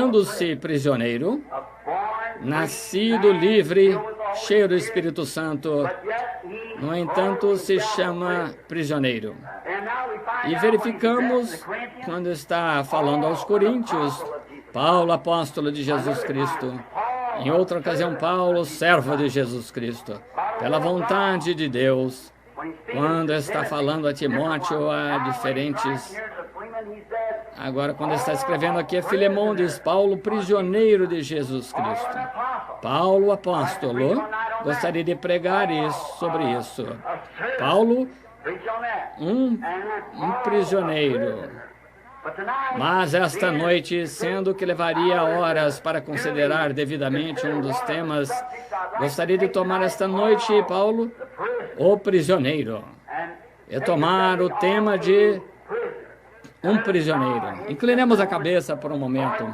Tornando-se prisioneiro, nascido livre, cheio do Espírito Santo, no entanto, se chama prisioneiro. E verificamos, quando está falando aos Coríntios, Paulo, apóstolo de Jesus Cristo. Em outra ocasião, Paulo, servo de Jesus Cristo, pela vontade de Deus. Quando está falando a Timóteo, a diferentes... Agora, quando está escrevendo aqui a Filemão, diz Paulo, prisioneiro de Jesus Cristo. Paulo, apóstolo, gostaria de pregar sobre isso. Paulo, um prisioneiro. Mas esta noite, sendo que levaria horas para considerar devidamente um dos temas, gostaria de tomar esta noite, Paulo, o prisioneiro, e tomar o tema de um prisioneiro. Inclinemos a cabeça por um momento.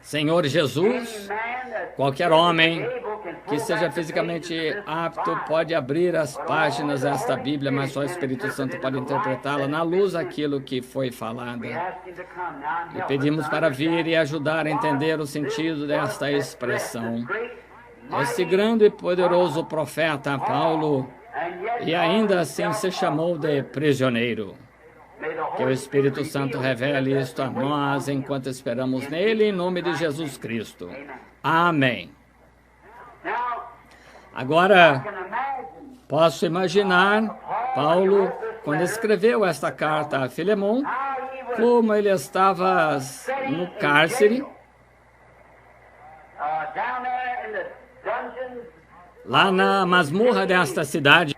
Senhor Jesus, qualquer homem que seja fisicamente apto pode abrir as páginas desta Bíblia, mas só o Espírito Santo pode interpretá-la na luz daquilo que foi falado. E pedimos para vir e ajudar a entender o sentido desta expressão. Esse grande e poderoso profeta Paulo, e ainda assim se chamou de prisioneiro. Que o Espírito Santo revele isto a nós enquanto esperamos nele, em nome de Jesus Cristo. Amém. Agora, posso imaginar Paulo, quando escreveu esta carta a Filemão, como ele estava no cárcere, lá na masmorra desta cidade,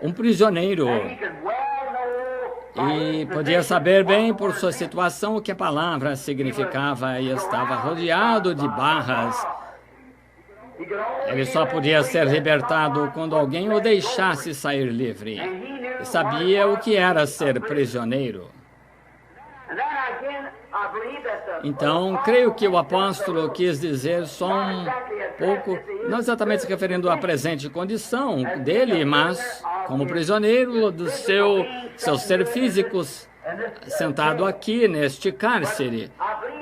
um prisioneiro. E podia saber bem por sua situação o que a palavra significava e estava rodeado de barras. Ele só podia ser libertado quando alguém o deixasse sair livre. E sabia o que era ser prisioneiro. Então, creio que o apóstolo quis dizer só um pouco, não exatamente se referindo à presente condição dele, mas como prisioneiro do seu ser físico, sentado aqui neste cárcere.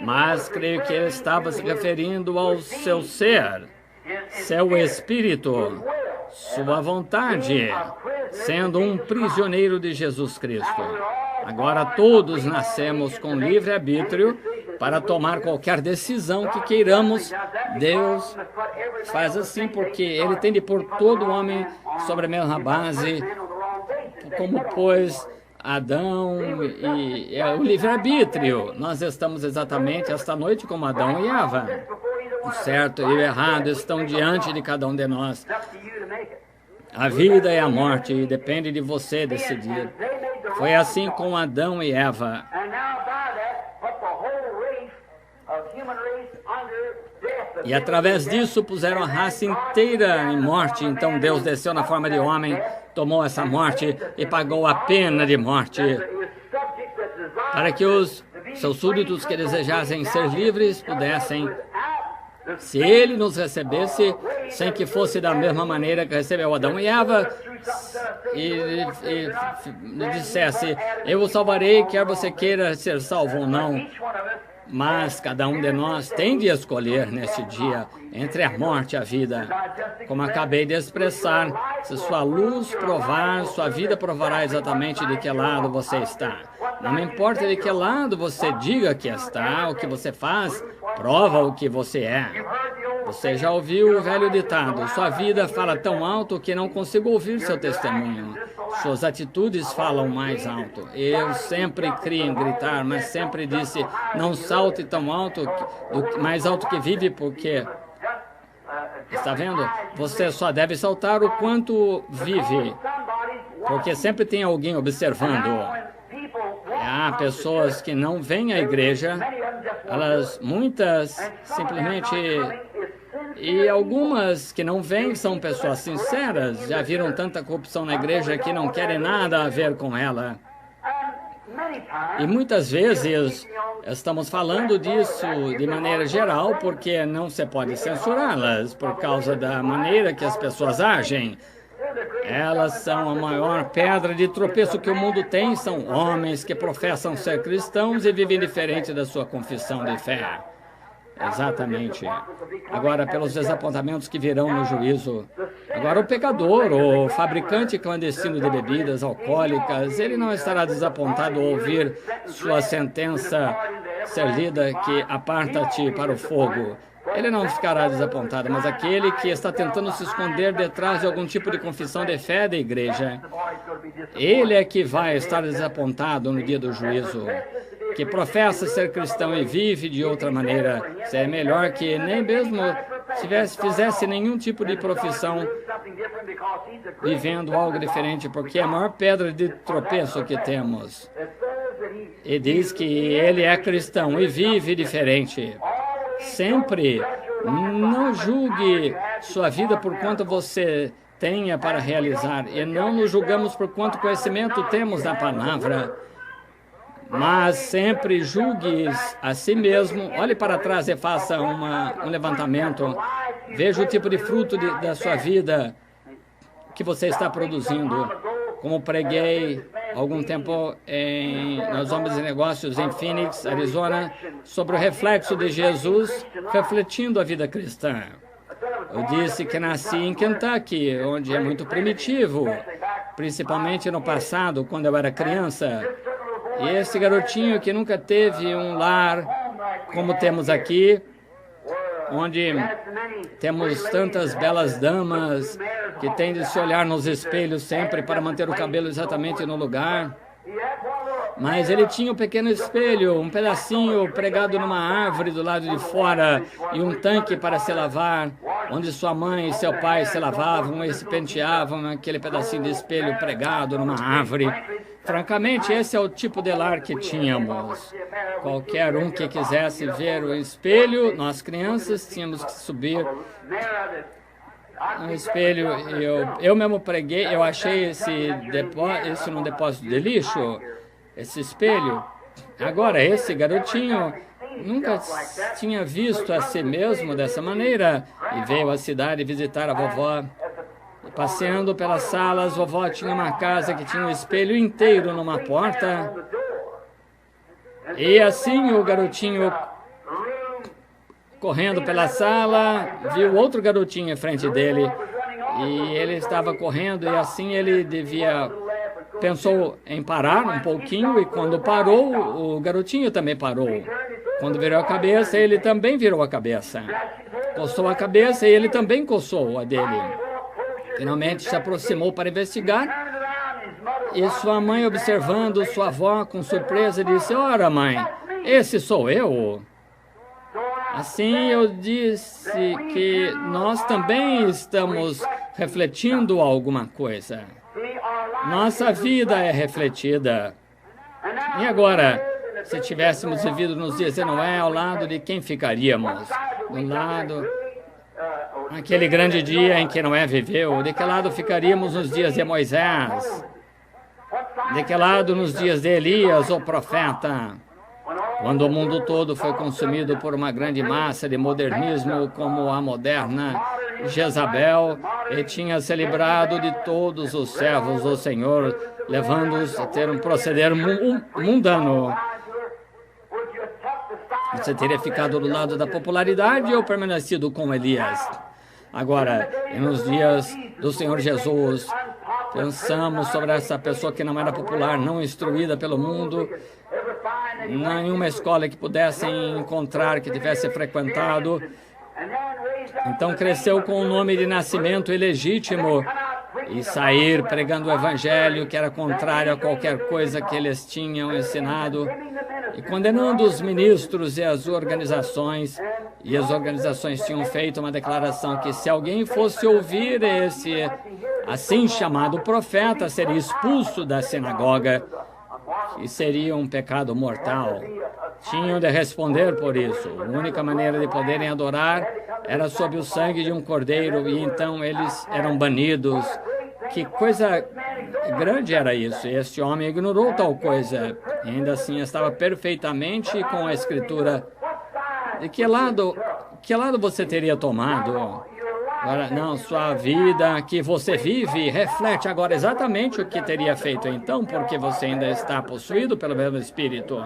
Mas creio que ele estava se referindo ao seu ser, seu espírito, sua vontade, sendo um prisioneiro de Jesus Cristo. Agora todos nascemos com livre-arbítrio para tomar qualquer decisão que queiramos. Deus faz assim porque Ele tem de pôr todo homem sobre a mesma base, como pôs Adão e o livre-arbítrio. Nós estamos exatamente esta noite como Adão e Eva. O certo e o errado estão diante de cada um de nós. A vida e a morte depende de você decidir. Foi assim com Adão e Eva. E através disso puseram a raça inteira em morte. Então Deus desceu na forma de homem, tomou essa morte e pagou a pena de morte. Para que os seus súditos que desejassem ser livres pudessem, se Ele nos recebesse, sem que fosse da mesma maneira que recebeu Adão e Eva, e dissesse, eu o salvarei, quer você queira ser salvo ou não. Mas cada um de nós tem de escolher neste dia entre a morte e a vida. Como acabei de expressar, se sua luz provar, sua vida provará exatamente de que lado você está. Não importa de que lado você diga que está, o que você faz, prova o que você é. Você já ouviu o velho ditado, sua vida fala tão alto que não consigo ouvir seu testemunho. Suas atitudes falam mais alto. Eu sempre criei em gritar, mas sempre disse, não salte tão alto, mais alto que vive, porque... Está vendo? Você só deve saltar o quanto vive, porque sempre tem alguém observando. Há pessoas que não vêm à igreja, muitas simplesmente... E algumas que não vêm são pessoas sinceras, já viram tanta corrupção na igreja que não querem nada a ver com ela. E muitas vezes estamos falando disso de maneira geral porque não se pode censurá-las por causa da maneira que as pessoas agem. Elas são a maior pedra de tropeço que o mundo tem. São homens que professam ser cristãos e vivem diferente da sua confissão de fé. Exatamente. Agora, pelos desapontamentos que virão no juízo. Agora, o pecador, o fabricante clandestino de bebidas alcoólicas, ele não estará desapontado ao ouvir sua sentença ser lida, que aparta-te para o fogo. Ele não ficará desapontado, mas aquele que está tentando se esconder detrás de algum tipo de confissão de fé da igreja, ele é que vai estar desapontado no dia do juízo. Que professa ser cristão e vive de outra maneira. Isso é melhor que nem mesmo fizesse nenhum tipo de profissão vivendo algo diferente, porque é a maior pedra de tropeço que temos. E diz que ele é cristão e vive diferente. Sempre não julgue sua vida por quanto você tenha para realizar, e não nos julgamos por quanto conhecimento temos da palavra, mas sempre julgue a si mesmo. Olhe para trás e faça um levantamento. Veja o tipo de fruto da sua vida que você está produzindo. Como preguei algum tempo nos Homens de Negócios em Phoenix, Arizona, sobre o reflexo de Jesus refletindo a vida cristã. Eu disse que nasci em Kentucky, onde é muito primitivo, principalmente no passado, quando eu era criança. E esse garotinho que nunca teve um lar como temos aqui, onde temos tantas belas damas que têm de se olhar nos espelhos sempre para manter o cabelo exatamente no lugar. Mas ele tinha um pequeno espelho, um pedacinho pregado numa árvore do lado de fora e um tanque para se lavar, onde sua mãe e seu pai se lavavam e se penteavam naquele pedacinho de espelho pregado numa árvore. Francamente, esse é o tipo de lar que tínhamos. Qualquer um que quisesse ver o espelho, nós crianças tínhamos que subir no espelho. Eu mesmo preguei, eu achei isso num depósito de lixo, esse espelho. Agora, esse garotinho nunca tinha visto a si mesmo dessa maneira e veio à cidade visitar a vovó. Passeando pelas salas, vovó tinha uma casa que tinha um espelho inteiro numa porta. E assim o garotinho, correndo pela sala, viu outro garotinho em frente dele. E ele estava correndo e assim ele pensou em parar um pouquinho, e quando parou, o garotinho também parou. Quando virou a cabeça, ele também virou a cabeça. Coçou a cabeça e ele também coçou a dele. Finalmente se aproximou para investigar, e sua mãe, observando sua avó com surpresa, disse: "Ora, mãe, esse sou eu." Assim eu disse que nós também estamos refletindo alguma coisa. Nossa vida é refletida. E agora, se tivéssemos vivido nos dias de Noé, ao lado de quem ficaríamos? Do lado... Aquele grande dia em que Noé viveu, de que lado ficaríamos nos dias de Moisés? De que lado nos dias de Elias, o profeta? Quando o mundo todo foi consumido por uma grande massa de modernismo como a moderna Jezabel, e tinha se livrado de todos os servos do Senhor, levando-os a ter um proceder mundano. Você teria ficado do lado da popularidade ou permanecido com Elias? Agora, nos dias do Senhor Jesus, pensamos sobre essa pessoa que não era popular, não instruída pelo mundo, nenhuma escola que pudessem encontrar, que tivesse frequentado. Então cresceu com o nome de nascimento ilegítimo e sair pregando o evangelho que era contrário a qualquer coisa que eles tinham ensinado, e condenando os ministros e as organizações. E as organizações tinham feito uma declaração que se alguém fosse ouvir esse assim chamado profeta, seria expulso da sinagoga, e seria um pecado mortal. Tinham de responder por isso. A única maneira de poderem adorar era sob o sangue de um cordeiro, e então eles eram banidos. Que coisa grande era isso. Este homem ignorou tal coisa. E ainda assim estava perfeitamente com a Escritura. De que lado você teria tomado? Agora, não, sua vida que você vive reflete agora exatamente o que teria feito então, porque você ainda está possuído pelo mesmo Espírito.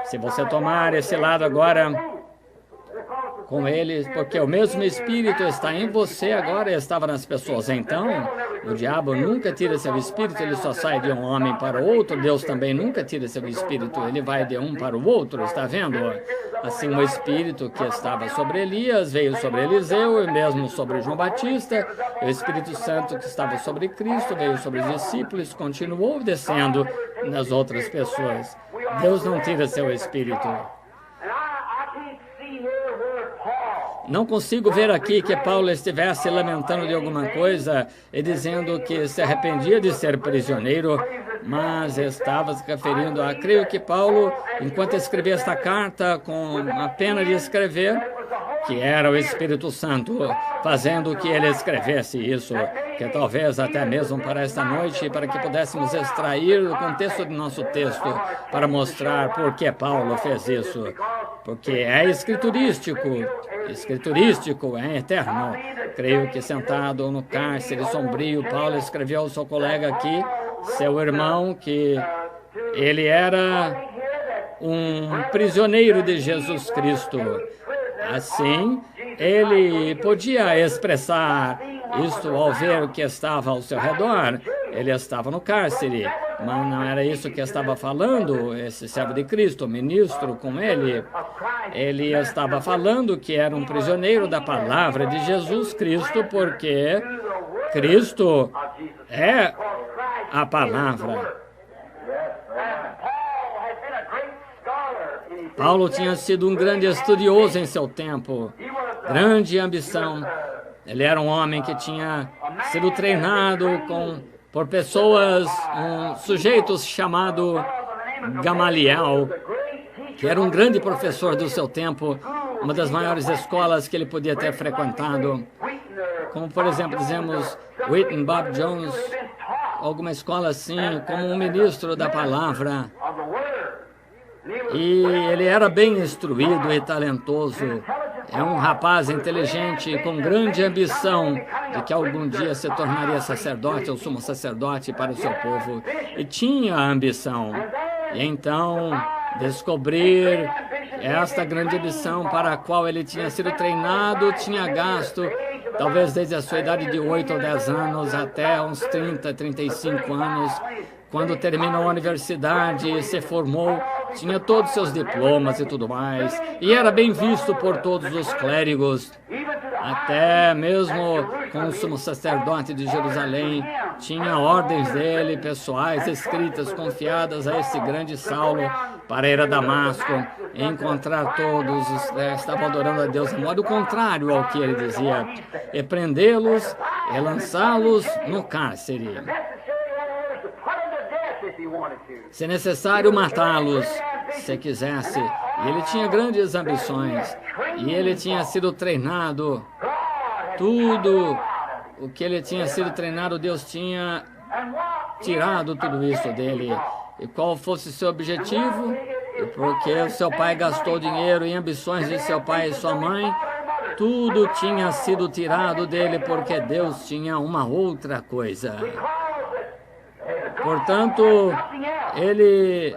Se você tomar esse lado agora com ele, porque o mesmo Espírito está em você agora e estava nas pessoas. Então, o diabo nunca tira seu Espírito, ele só sai de um homem para o outro. Deus também nunca tira seu Espírito, ele vai de um para o outro, está vendo? Assim, o Espírito que estava sobre Elias veio sobre Eliseu e mesmo sobre João Batista. O Espírito Santo que estava sobre Cristo veio sobre os discípulos, continuou descendo nas outras pessoas. Deus não tira seu Espírito. Não consigo ver aqui que Paulo estivesse lamentando de alguma coisa e dizendo que se arrependia de ser prisioneiro, mas estava se referindo a... Creio que Paulo, enquanto escrevia esta carta com a pena de escrever, que era o Espírito Santo fazendo que ele escrevesse isso, que talvez até mesmo para esta noite, para que pudéssemos extrair o contexto do nosso texto, para mostrar por que Paulo fez isso. Porque é escriturístico, é eterno. Creio que sentado no cárcere sombrio, Paulo escreveu ao seu colega aqui, seu irmão, que ele era um prisioneiro de Jesus Cristo. Assim, ele podia expressar isto ao ver o que estava ao seu redor. Ele estava no cárcere, mas não era isso que estava falando esse servo de Cristo, o ministro com ele. Ele estava falando que era um prisioneiro da palavra de Jesus Cristo, porque Cristo é a palavra. Paulo tinha sido um grande estudioso em seu tempo, grande ambição. Ele era um homem que tinha sido treinado por pessoas, sujeitos chamado Gamaliel, que era um grande professor do seu tempo, uma das maiores escolas que ele podia ter frequentado, como por exemplo, dizemos, Wheaton, Bob Jones, alguma escola assim, como um ministro da palavra. E ele era bem instruído e talentoso. É um rapaz inteligente, com grande ambição de que algum dia se tornaria sacerdote ou sumo sacerdote para o seu povo. E tinha a ambição. E então, descobrir esta grande ambição para a qual ele tinha sido treinado, tinha gasto, talvez desde a sua idade de 8 ou 10 anos até uns 30, 35 anos. Quando terminou a universidade e se formou, tinha todos os seus diplomas e tudo mais, e era bem visto por todos os clérigos, até mesmo com o sumo sacerdote de Jerusalém, tinha ordens dele, pessoais, escritas, confiadas a esse grande Saulo, para ir a Damasco, e encontrar todos, estavam adorando a Deus, de modo contrário ao que ele dizia, e prendê-los e lançá-los no cárcere. Se necessário, matá-los, se quisesse. E ele tinha grandes ambições. E ele tinha sido treinado. Tudo o que ele tinha sido treinado, Deus tinha tirado tudo isso dele. E qual fosse seu objetivo? E porque o seu pai gastou dinheiro em ambições de seu pai e sua mãe, tudo tinha sido tirado dele porque Deus tinha uma outra coisa. Portanto, ele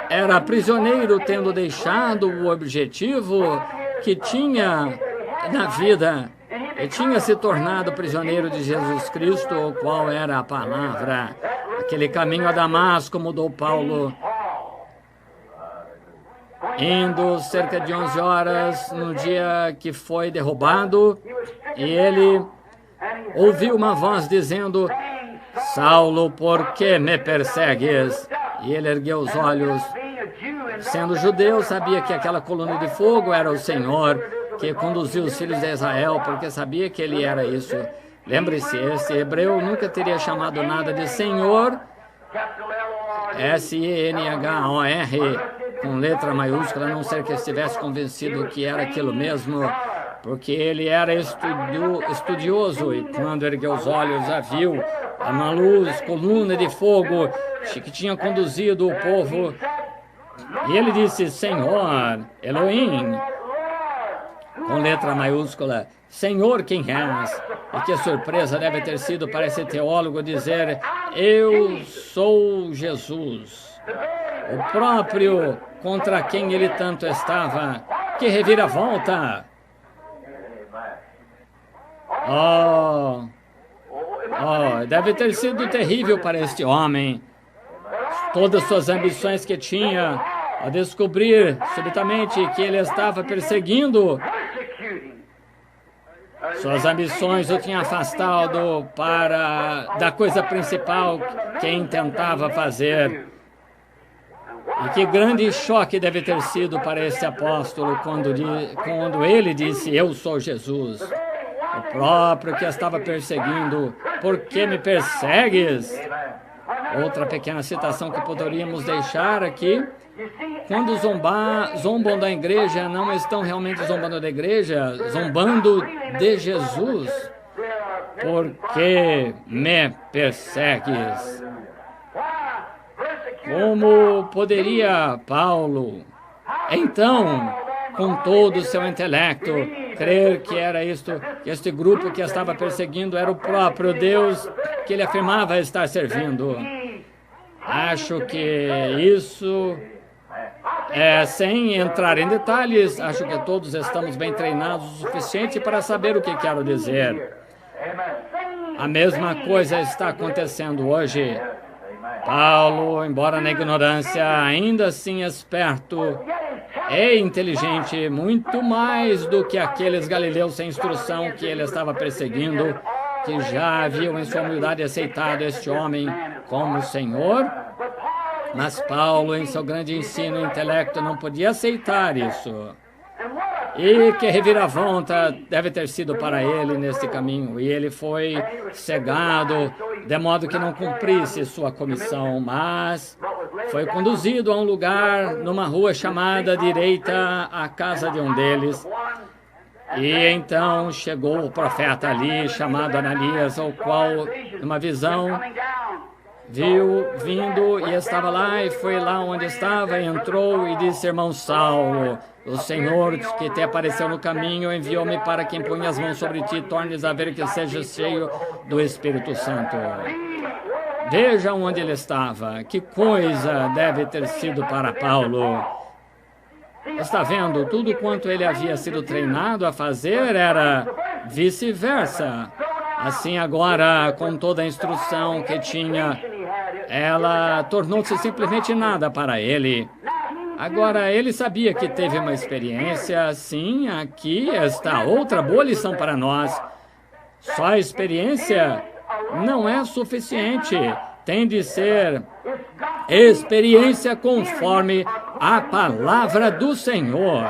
era prisioneiro, tendo deixado o objetivo que tinha na vida. Ele tinha se tornado prisioneiro de Jesus Cristo, o qual era a palavra. Aquele caminho a Damasco mudou Paulo. Indo cerca de 11 horas no dia que foi derrubado, e ele ouviu uma voz dizendo: Saulo, por que me persegues? E ele ergueu os olhos. Sendo judeu, sabia que aquela coluna de fogo era o Senhor que conduziu os filhos de Israel, porque sabia que ele era isso. Lembre-se, esse hebreu nunca teria chamado nada de Senhor, S-E-N-H-O-R, com letra maiúscula, a não ser que estivesse convencido que era aquilo mesmo, porque ele era estudioso, e quando ergueu os olhos, a viu uma luz, coluna de fogo, que tinha conduzido o povo. E ele disse: Senhor, Elohim, com letra maiúscula, Senhor, quem és? E que surpresa deve ter sido para esse teólogo dizer, eu sou Jesus, o próprio contra quem ele tanto estava. Que reviravolta! Deve ter sido terrível para este homem. Todas suas ambições que tinha, a descobrir subitamente que ele estava perseguindo, suas ambições o tinham afastado da coisa principal que intentava fazer. E que grande choque deve ter sido para esse apóstolo quando ele disse, eu sou Jesus, o próprio que estava perseguindo. Por que me persegues? Outra pequena citação que poderíamos deixar aqui. Quando zombam da igreja, não estão realmente zombando da igreja, zombando de Jesus. Por que me persegues? Como poderia Paulo, então, com todo o seu intelecto, crer que era isto, que este grupo que estava perseguindo era o próprio Deus que ele afirmava estar servindo? Acho que isso, sem entrar em detalhes, acho que todos estamos bem treinados o suficiente para saber o que quero dizer. A mesma coisa está acontecendo hoje. Paulo, embora na ignorância, ainda assim esperto e inteligente, muito mais do que aqueles galileus sem instrução que ele estava perseguindo, que já haviam em sua humildade aceitado este homem como Senhor. Mas Paulo, em seu grande ensino e intelecto, não podia aceitar isso. E que reviravolta deve ter sido para ele neste caminho. E ele foi cegado, de modo que não cumprisse sua comissão, mas foi conduzido a um lugar, numa rua chamada direita, à casa de um deles. E então chegou o profeta ali, chamado Ananias, o qual, numa visão, viu vindo e estava lá, e foi lá onde estava, e entrou e disse, irmão Saulo, o Senhor que te apareceu no caminho enviou-me para que imponha as mãos sobre ti, tornes a ver que sejas cheio do Espírito Santo. Veja onde ele estava, que coisa deve ter sido para Paulo. Está vendo, tudo quanto ele havia sido treinado a fazer era vice-versa. Assim agora, com toda a instrução que tinha, ela tornou-se simplesmente nada para ele. Agora, ele sabia que teve uma experiência, sim, aqui está outra boa lição para nós. Só a experiência não é suficiente, tem de ser experiência conforme a palavra do Senhor.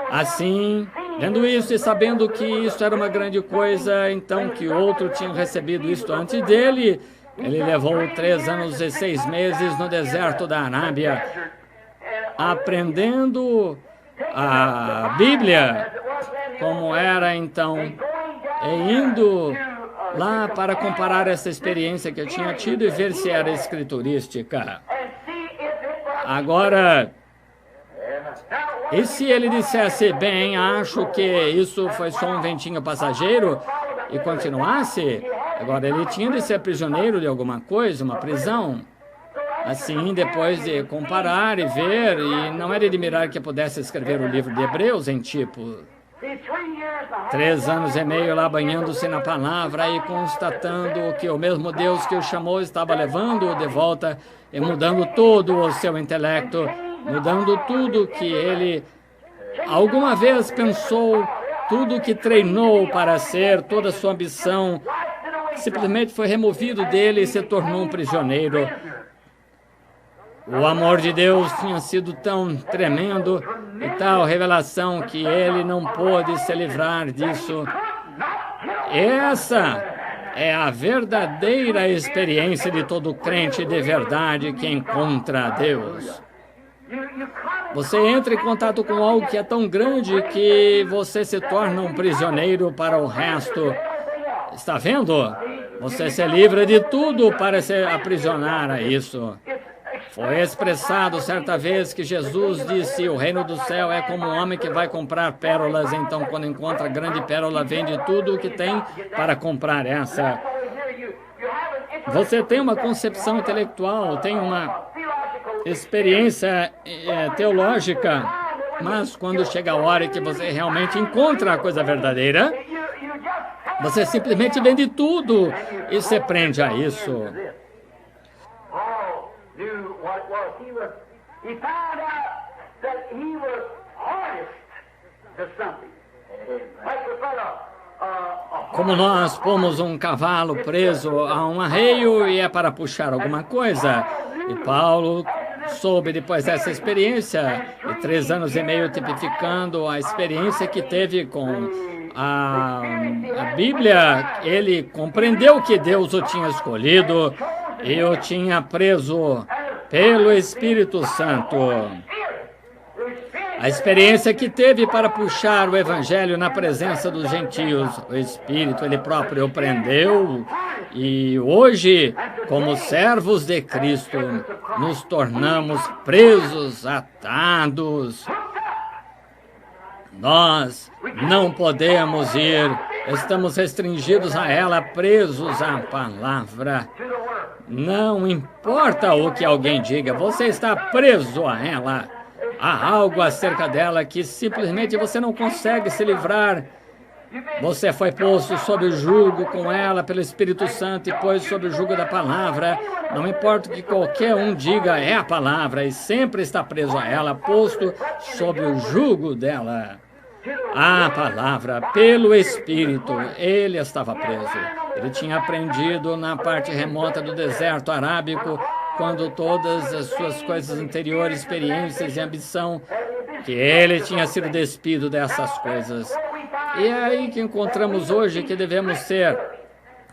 Assim, vendo isso e sabendo que isso era uma grande coisa, então que outro tinha recebido isto antes dele, ele levou 3 anos e 6 meses no deserto da Arábia, aprendendo a Bíblia, como era então, e indo lá para comparar essa experiência que eu tinha tido e ver se era escriturística. Agora, e se ele dissesse, bem, acho que isso foi só um ventinho passageiro, e continuasse, agora ele tinha de ser prisioneiro de alguma coisa, uma prisão. Assim, depois de comparar e ver, e não era admirar que pudesse escrever o livro de Hebreus em tipo 3 anos e meio lá banhando-se na palavra e constatando que o mesmo Deus que o chamou estava levando-o de volta e mudando todo o seu intelecto, mudando tudo que ele alguma vez pensou, tudo que treinou para ser, toda a sua ambição, simplesmente foi removido dele e se tornou um prisioneiro. O amor de Deus tinha sido tão tremendo e tal revelação que ele não pôde se livrar disso. Essa é a verdadeira experiência de todo crente de verdade que encontra Deus. Você entra em contato com algo que é tão grande que você se torna um prisioneiro para o resto. Está vendo? Você se livra de tudo para se aprisionar a isso. Foi expressado certa vez que Jesus disse: o reino do céu é como um homem que vai comprar pérolas, então quando encontra grande pérola, vende tudo o que tem para comprar essa. Você tem uma concepção intelectual, tem uma experiência teológica, mas quando chega a hora que você realmente encontra a coisa verdadeira, você simplesmente vende tudo e se prende a isso. Como nós pomos um cavalo preso a um arreio e é para puxar alguma coisa. E Paulo soube depois dessa experiência, e 3 anos e meio tipificando a experiência que teve com a Bíblia, ele compreendeu que Deus o tinha escolhido e o tinha preso pelo Espírito Santo. A experiência que teve para puxar o Evangelho na presença dos gentios, o Espírito, ele próprio o prendeu. E hoje, como servos de Cristo, nos tornamos presos, atados. Nós não podemos ir, estamos restringidos a ela, presos à palavra. Não importa o que alguém diga, você está preso a ela. Há algo acerca dela que simplesmente você não consegue se livrar. Você foi posto sob o jugo com ela pelo Espírito Santo e pôs sob o jugo da palavra. Não importa o que qualquer um diga, é a palavra e sempre está preso a ela, posto sob o jugo dela. A palavra, pelo Espírito, ele estava preso. Ele tinha aprendido na parte remota do deserto arábico, quando todas as suas coisas anteriores, experiências e ambição, que ele tinha sido despido dessas coisas. E é aí que encontramos hoje que devemos ser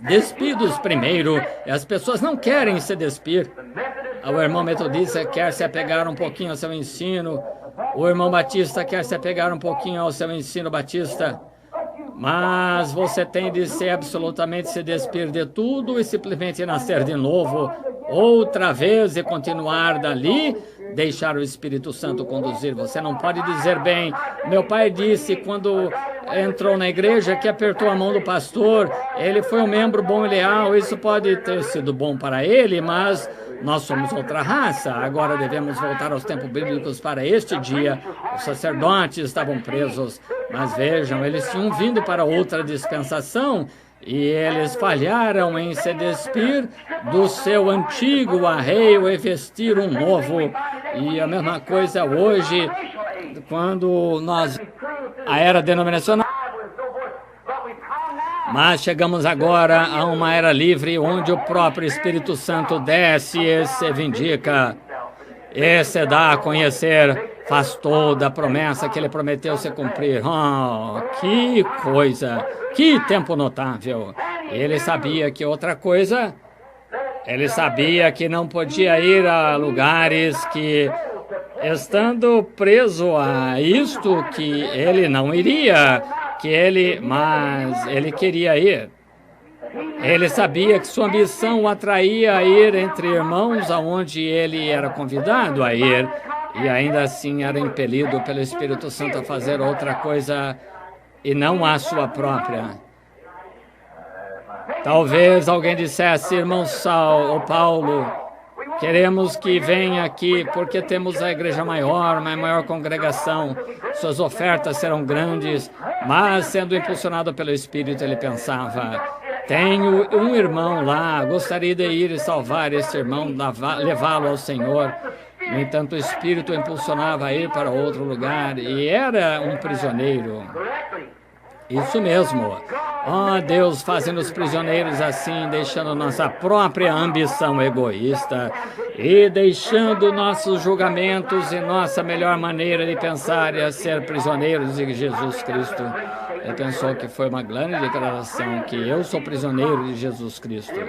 despidos primeiro. E as pessoas não querem se despir. O irmão metodista quer se apegar um pouquinho ao seu ensino. O irmão batista quer se apegar um pouquinho ao seu ensino batista. Mas você tem de ser absolutamente se despir de tudo e simplesmente nascer de novo, outra vez, e continuar dali, deixar o Espírito Santo conduzir. Você não pode dizer, bem, meu pai disse quando entrou na igreja que apertou a mão do pastor, ele foi um membro bom e leal, isso pode ter sido bom para ele, mas nós somos outra raça, agora devemos voltar aos tempos bíblicos para este dia. Os sacerdotes estavam presos, mas vejam, eles tinham vindo para outra dispensação e eles falharam em se despir do seu antigo arreio e vestir um novo. E a mesma coisa hoje, quando a era denominacional. Mas chegamos agora a uma era livre, onde o próprio Espírito Santo desce e se vindica. E se dá a conhecer, faz toda a promessa que ele prometeu se cumprir. Oh, que coisa! Que tempo notável! Ele sabia que outra coisa, ele sabia que não podia ir a lugares que, estando preso a isto, que ele não iria. Mas ele queria ir. Ele sabia que sua ambição o atraía a ir entre irmãos aonde ele era convidado a ir, e ainda assim era impelido pelo Espírito Santo a fazer outra coisa e não a sua própria. Talvez alguém dissesse, irmão Saulo ou Paulo, queremos que venha aqui porque temos a igreja maior, uma maior congregação, suas ofertas serão grandes, mas sendo impulsionado pelo Espírito ele pensava, tenho um irmão lá, gostaria de ir e salvar esse irmão, levá-lo ao Senhor. No entanto, o Espírito o impulsionava a ir para outro lugar e era um prisioneiro. Isso mesmo. Oh, Deus fazendo-nos prisioneiros assim, deixando nossa própria ambição egoísta e deixando nossos julgamentos e nossa melhor maneira de pensar e a ser prisioneiros de Jesus Cristo. Ele pensou que foi uma grande declaração, que eu sou prisioneiro de Jesus Cristo.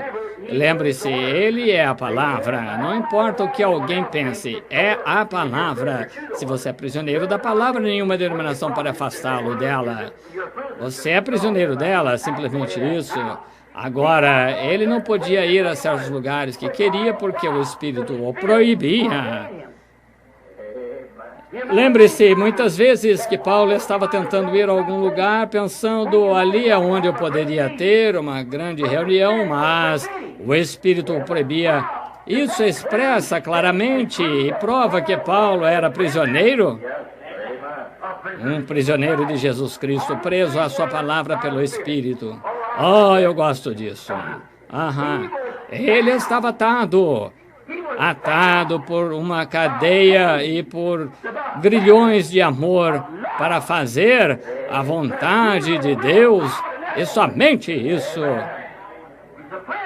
Lembre-se, ele é a palavra. Não importa o que alguém pense, é a palavra. Se você é prisioneiro da palavra, nenhuma denominação pode afastá-lo dela. Você é prisioneiro dela, simplesmente isso. Agora, ele não podia ir a certos lugares que queria porque o Espírito o proibia. Lembre-se, muitas vezes que Paulo estava tentando ir a algum lugar, pensando ali é onde eu poderia ter uma grande reunião, mas o Espírito o proibia. Isso expressa claramente e prova que Paulo era prisioneiro, um prisioneiro de Jesus Cristo, preso à sua palavra pelo Espírito. Oh, eu gosto disso. Aham. Ele estava atado por uma cadeia e por grilhões de amor para fazer a vontade de Deus, e somente isso.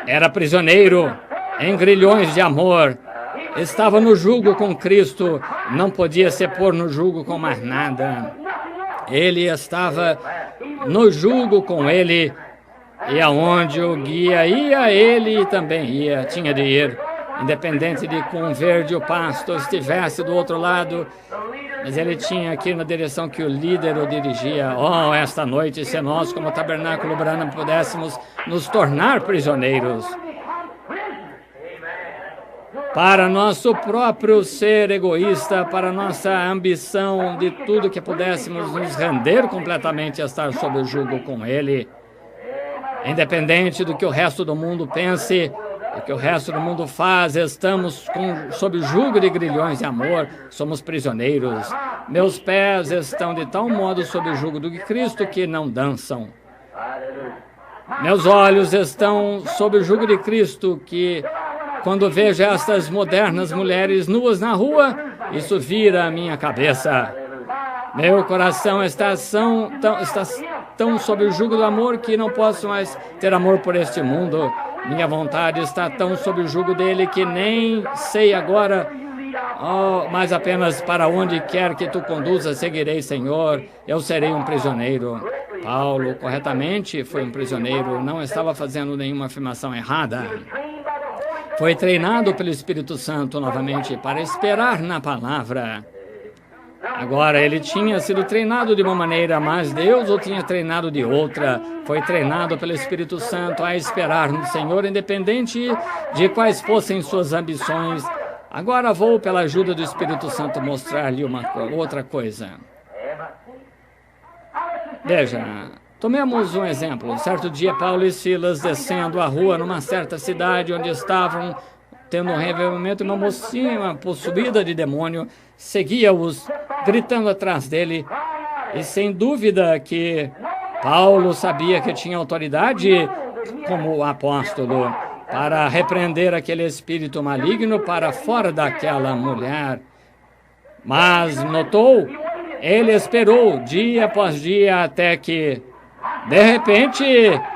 Era prisioneiro em grilhões de amor, estava no jugo com Cristo, não podia se pôr no jugo com mais nada. Ele estava no jugo com ele, e aonde o guia ia, ele também ia, tinha de ir. Independente de quão verde o pasto estivesse do outro lado, mas ele tinha que ir na direção que o líder o dirigia. Oh, esta noite, se nós, como Tabernáculo Branham, pudéssemos nos tornar prisioneiros para nosso próprio ser egoísta, para nossa ambição de tudo que pudéssemos nos render completamente a estar sob o jugo com ele. Independente do que o resto do mundo pense, o que o resto do mundo faz, estamos sob o jugo de grilhões de amor, somos prisioneiros. Meus pés estão de tal modo sob o jugo do Cristo que não dançam. Meus olhos estão sob o jugo de Cristo que, quando vejo estas modernas mulheres nuas na rua, isso vira a minha cabeça. Meu coração está tão sob o jugo do amor que não posso mais ter amor por este mundo. Minha vontade está tão sob o jugo dele que nem sei agora, mas apenas para onde quer que tu conduza, seguirei, Senhor. Eu serei um prisioneiro. Paulo, corretamente, foi um prisioneiro, não estava fazendo nenhuma afirmação errada. Foi treinado pelo Espírito Santo novamente para esperar na palavra. Agora, ele tinha sido treinado de uma maneira, mas Deus o tinha treinado de outra. Foi treinado pelo Espírito Santo a esperar no Senhor, independente de quais fossem suas ambições. Agora vou, pela ajuda do Espírito Santo, mostrar-lhe outra coisa. Veja, tomemos um exemplo. Certo dia, Paulo e Silas descendo a rua numa certa cidade onde estavam tendo um revelamento, uma mocinha possuída de demônio seguia-os, gritando atrás dele. E sem dúvida que Paulo sabia que tinha autoridade como apóstolo para repreender aquele espírito maligno para fora daquela mulher. Mas notou, ele esperou dia após dia até que, de repente,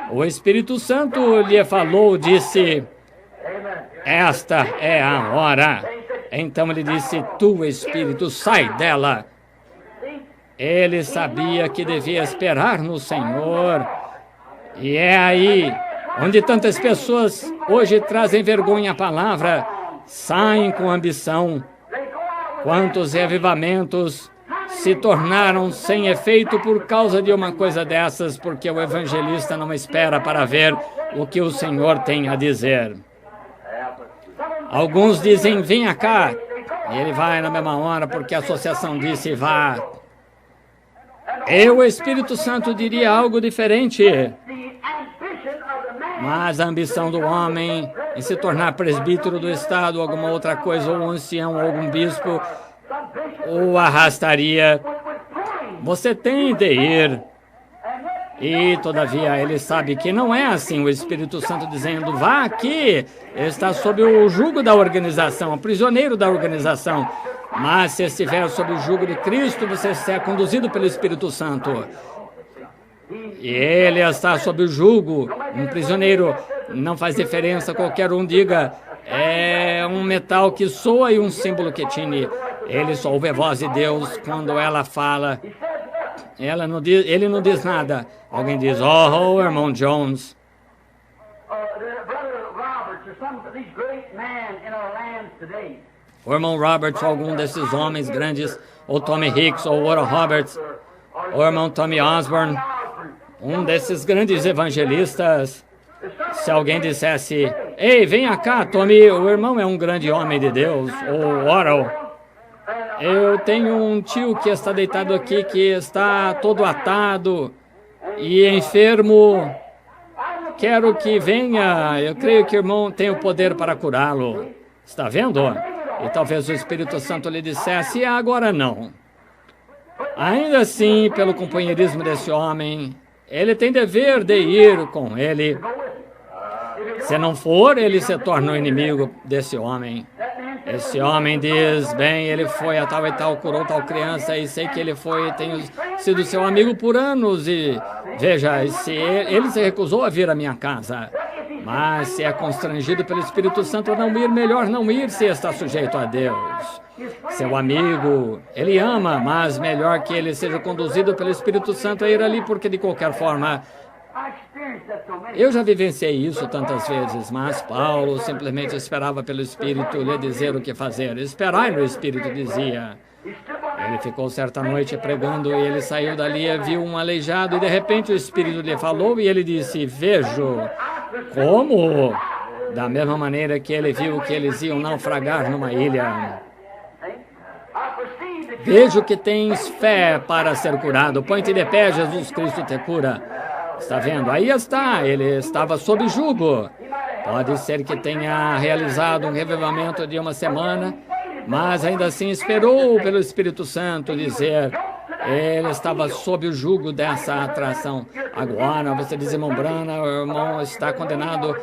o Espírito Santo lhe falou, disse: esta é a hora. Então ele disse: tu, Espírito, sai dela. Ele sabia que devia esperar no Senhor. E é aí onde tantas pessoas hoje trazem vergonha à palavra, saem com ambição. Quantos reavivamentos se tornaram sem efeito por causa de uma coisa dessas, porque o evangelista não espera para ver o que o Senhor tem a dizer. Alguns dizem: venha cá, e ele vai na mesma hora porque a associação disse: vá. E o Espírito Santo diria algo diferente. Mas a ambição do homem em se tornar presbítero do Estado, alguma outra coisa, ou um ancião, ou algum bispo, o arrastaria. Você tem de ir. E, todavia, ele sabe que não é assim. O Espírito Santo dizendo: vá aqui, está sob o jugo da organização, o prisioneiro da organização. Mas se estiver sob o jugo de Cristo, você será conduzido pelo Espírito Santo. E ele está sob o jugo, um prisioneiro. Não faz diferença, qualquer um diga: é um metal que soa e um símbolo que tine. Ele só ouve a voz de Deus quando ela fala. Ele não diz nada. Alguém diz: oh, irmão Jones. O irmão Roberts, algum desses homens grandes, ou Tommy Hicks, ou Oral Roberts, ou o irmão Tommy Osborne, um desses grandes evangelistas, Se alguém dissesse, ei, venha cá, Tommy, o irmão é um grande homem de Deus, ou Oral, eu tenho um tio que está deitado aqui, que está todo atado e enfermo, quero que venha, eu creio que o irmão tem o poder para curá-lo. Está vendo? E talvez o Espírito Santo lhe dissesse, agora não. Ainda assim, pelo companheirismo desse homem, ele tem dever de ir com ele. Se não for, ele se torna o inimigo desse homem. Esse homem diz, bem, ele foi a tal e tal, curou tal criança, e sei que ele foi, tenho sido seu amigo por anos, e veja, se ele se recusou a vir à minha casa, mas se é constrangido pelo Espírito Santo a não ir, melhor não ir se está sujeito a Deus. Seu amigo, ele ama, mas melhor que ele seja conduzido pelo Espírito Santo a ir ali, porque de qualquer forma, eu já vivenciei isso tantas vezes, mas Paulo simplesmente esperava pelo Espírito lhe dizer o que fazer. Esperai no Espírito, dizia. Ele ficou certa noite pregando e ele saiu dali e viu um aleijado e de repente o Espírito lhe falou e ele disse, vejo como, da mesma maneira que ele viu que eles iam naufragar numa ilha. Vejo que tens fé para ser curado. Põe-te de pé, Jesus Cristo te cura. Está vendo? Aí está, ele estava sob jugo. Pode ser que tenha realizado um revivamento de uma semana, mas ainda assim esperou pelo Espírito Santo dizer, ele estava sob o jugo dessa atração. Agora, você diz, irmão Brana, o irmão está condenado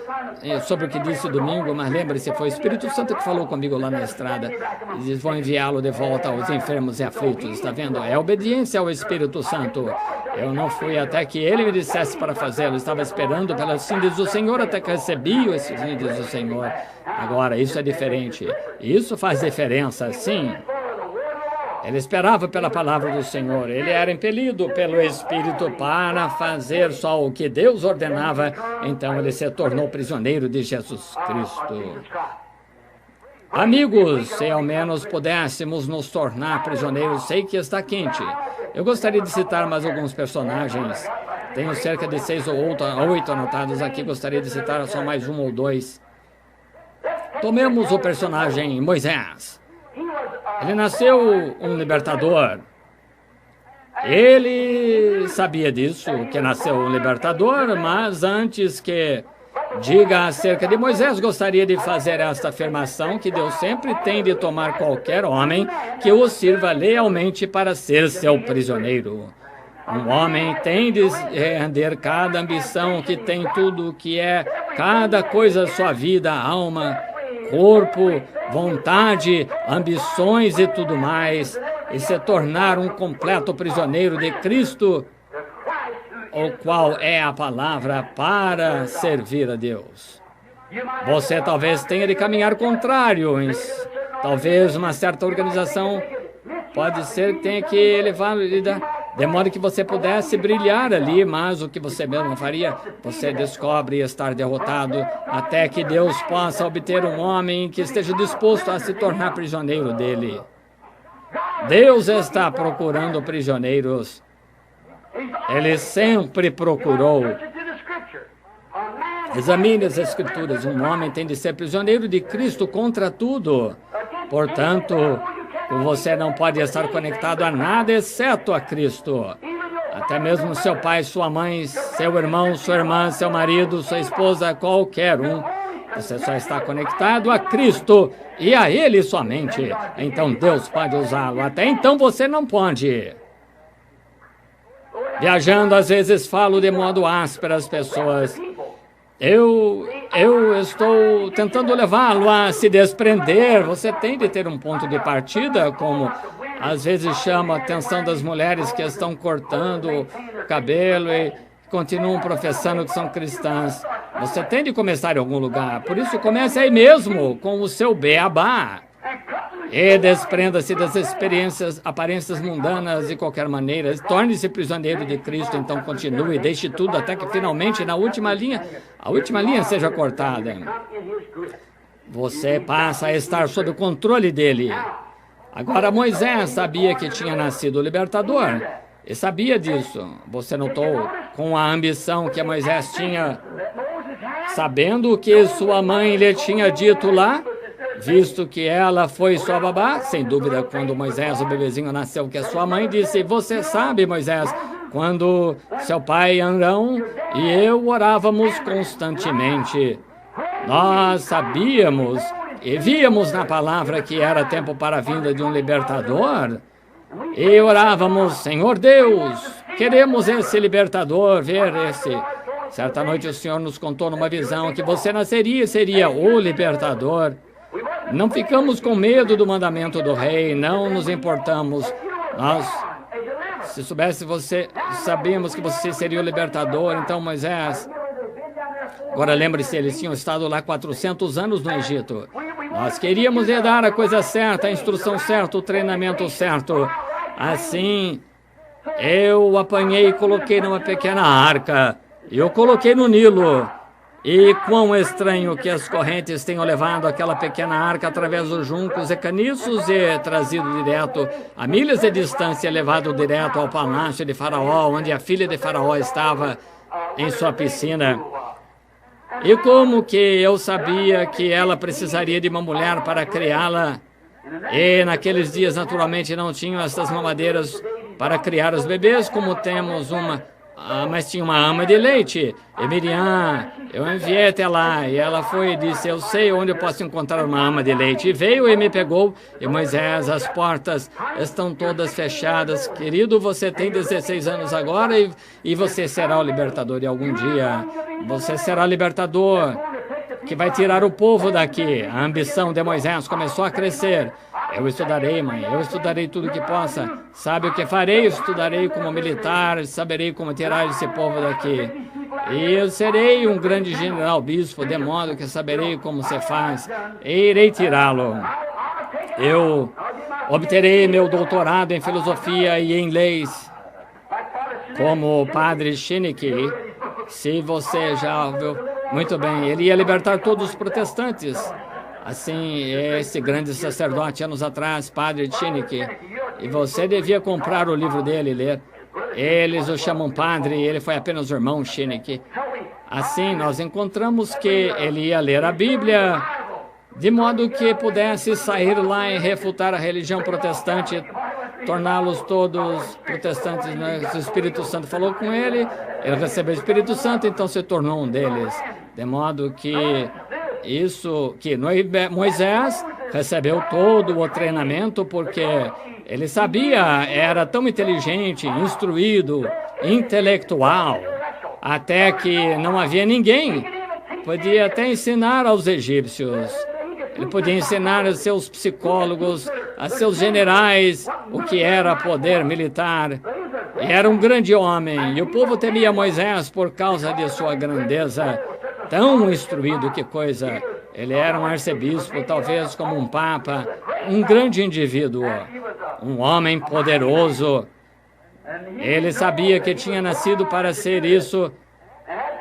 sobre o que disse domingo, mas lembre-se, foi o Espírito Santo que falou comigo lá na estrada. E diz, vão enviá-lo de volta aos enfermos e aflitos. Está vendo? É obediência ao Espírito Santo. Eu não fui até que ele me dissesse para fazê-lo. Estava esperando pelo sim, diz o Senhor, até que recebi o sim, diz o Senhor. Agora, isso é diferente. Isso faz diferença, sim. Ele esperava pela palavra do Senhor. Ele era impelido pelo Espírito para fazer só o que Deus ordenava. Então, ele se tornou prisioneiro de Jesus Cristo. Amigos, se ao menos pudéssemos nos tornar prisioneiros, sei que está quente. Eu gostaria de citar mais alguns personagens. Tenho cerca de 6 ou 8 anotados aqui, gostaria de citar só mais um ou dois. Tomemos o personagem Moisés. Ele nasceu um libertador. Ele sabia disso, que nasceu um libertador, mas antes que diga acerca de Moisés, gostaria de fazer esta afirmação, que Deus sempre tem de tomar qualquer homem que o sirva lealmente para ser seu prisioneiro. Um homem tem de render cada ambição que tem tudo que é, cada coisa, sua vida, alma, corpo, vontade, ambições e tudo mais, e se tornar um completo prisioneiro de Cristo, o qual é a palavra para servir a Deus. Você talvez tenha de caminhar contrário, talvez uma certa organização pode ser que tenha que levar de modo que você pudesse brilhar ali, mas o que você mesmo faria, você descobre estar derrotado até que Deus possa obter um homem que esteja disposto a se tornar prisioneiro dele. Deus está procurando prisioneiros. Ele sempre procurou. Examine as Escrituras. Um homem tem de ser prisioneiro de Cristo contra tudo. Portanto, você não pode estar conectado a nada exceto a Cristo. Até mesmo seu pai, sua mãe, seu irmão, sua irmã, seu marido, sua esposa, qualquer um. Você só está conectado a Cristo e a Ele somente. Então Deus pode usá-lo. Até então você não pode. Viajando, às vezes falo de modo áspero às pessoas. Eu estou tentando levá-lo a se desprender. Você tem de ter um ponto de partida, como às vezes chama a atenção das mulheres que estão cortando o cabelo e continuam professando que são cristãs. Você tem de começar em algum lugar. Por isso, comece aí mesmo, com o seu beabá. E desprenda-se das aparências mundanas de qualquer maneira. Torne-se prisioneiro de Cristo, então continue, deixe tudo até que finalmente a última linha seja cortada. Você passa a estar sob o controle dele. Agora Moisés sabia que tinha nascido o libertador. E sabia disso. Você notou com a ambição que Moisés tinha. sabendo o que sua mãe lhe tinha dito lá, visto que ela foi sua babá, sem dúvida, quando Moisés, o bebezinho, nasceu, que a sua mãe disse: você sabe, Moisés, quando seu pai Arão e eu orávamos constantemente, nós sabíamos e víamos na palavra que era tempo para a vinda de um libertador, e orávamos: Senhor Deus, queremos esse libertador, ver esse. Certa noite o Senhor nos contou numa visão que você nasceria e seria o libertador. Não ficamos com medo do mandamento do rei, não nos importamos. Nós, se soubesse você, sabíamos que você seria o libertador. Então, Moisés, agora lembre-se, eles tinham estado lá 400 anos no Egito. Nós queríamos lhe dar a coisa certa, a instrução certa, o treinamento certo. Assim, eu o apanhei e coloquei numa pequena arca. E eu coloquei no Nilo. E quão estranho que as correntes tenham levado aquela pequena arca através dos juncos e caniços e trazido direto a milhas de distância, levado direto ao palácio de Faraó, onde a filha de Faraó estava em sua piscina. E como que eu sabia que ela precisaria de uma mulher para criá-la? E naqueles dias, naturalmente, não tinham essas mamadeiras para criar os bebês, como temos uma... mas tinha uma ama de leite. E Miriam, eu enviei até lá. E ela foi e disse: eu sei onde eu posso encontrar uma ama de leite. E veio e me pegou. E Moisés, as portas estão todas fechadas. Querido, você tem 16 anos agora e você será o libertador. E algum dia você será libertador, que vai tirar o povo daqui. A ambição de Moisés começou a crescer. Eu estudarei, mãe, eu estudarei tudo que possa. Sabe o que farei? Estudarei como militar, saberei como tirar esse povo daqui. E eu serei um grande general bispo, de modo que saberei como se faz, e irei tirá-lo. Eu obterei meu doutorado em filosofia e em leis, como o padre Chiniquy. Se você já ouviu, muito bem, ele ia libertar todos os protestantes. Assim, esse grande sacerdote, anos atrás, padre Chiniquy, e você devia comprar o livro dele e ler. Eles o chamam padre, ele foi apenas o irmão Chiniquy. Assim, nós encontramos que ele ia ler a Bíblia, de modo que pudesse sair lá e refutar a religião protestante, torná-los todos protestantes. Né? O Espírito Santo falou com ele, ele recebeu o Espírito Santo, então se tornou um deles. De modo que Moisés recebeu todo o treinamento, porque ele sabia, era tão inteligente, instruído, intelectual, até que não havia ninguém. Podia até ensinar aos egípcios. Ele podia ensinar aos seus psicólogos, a seus generais, o que era poder militar. E era um grande homem, e o povo temia Moisés por causa de sua grandeza. Tão instruído, que coisa. Ele era um arcebispo, talvez como um papa, um grande indivíduo, um homem poderoso. Ele sabia que tinha nascido para ser isso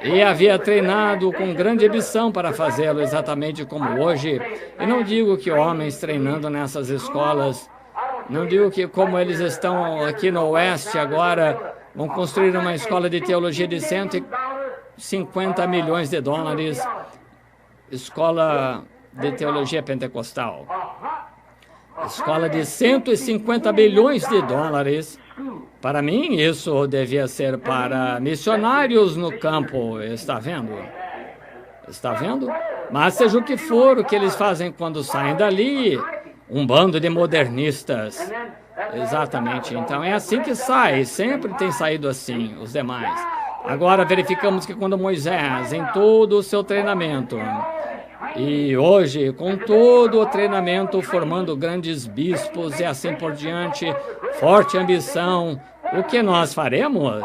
e havia treinado com grande ambição para fazê-lo, exatamente como hoje. Eu não digo que homens treinando nessas escolas, não digo que como eles estão aqui no Oeste agora, vão construir uma escola de teologia de 150 milhões de dólares, escola de teologia pentecostal. Escola de 150 bilhões de dólares. Para mim, isso devia ser para missionários no campo. Está vendo? Está vendo? Mas seja o que for, o que eles fazem quando saem dali, um bando de modernistas. Exatamente. Então é assim que sai. Sempre tem saído assim, os demais. Agora verificamos que quando Moisés, em todo o seu treinamento, e hoje, com todo o treinamento, formando grandes bispos e assim por diante, forte ambição, o que nós faremos?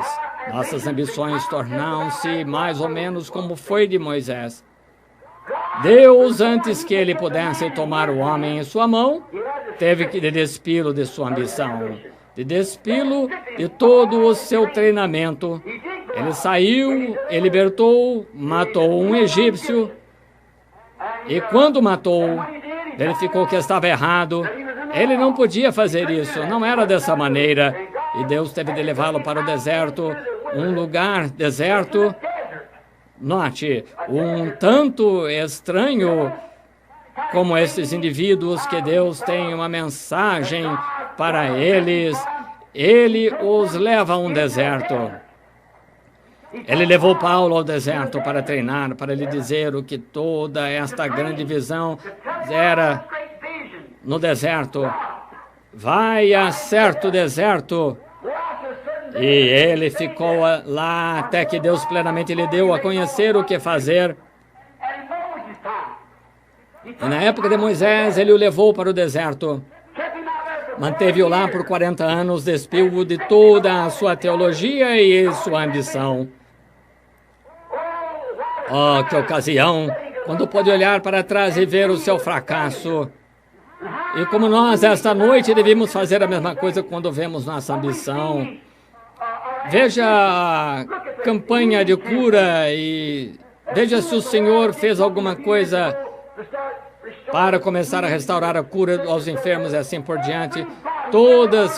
Nossas ambições tornam-se mais ou menos como foi de Moisés. Deus, antes que ele pudesse tomar o homem em sua mão, teve que despí-lo de sua ambição, de despí-lo de todo o seu treinamento. Ele saiu, ele libertou, matou um egípcio, e quando matou, verificou que estava errado. Ele não podia fazer isso, não era dessa maneira. E Deus teve de levá-lo para o deserto, um lugar deserto, Note, um tanto estranho como esses indivíduos que Deus tem uma mensagem para eles, Ele os leva a um deserto. Ele levou Paulo ao deserto para treinar, para lhe dizer o que toda esta grande visão era no deserto. Vai a certo deserto. E ele ficou lá até que Deus plenamente lhe deu a conhecer o que fazer. E na época de Moisés, ele o levou para o deserto. Manteve-o lá por 40 anos, despiu-o de toda a sua teologia e sua ambição. Oh, que ocasião, quando pôde olhar para trás e ver o seu fracasso. E como nós, esta noite, devemos fazer a mesma coisa quando vemos nossa ambição. Veja a campanha de cura e veja se o Senhor fez alguma coisa para começar a restaurar a cura aos enfermos e assim por diante.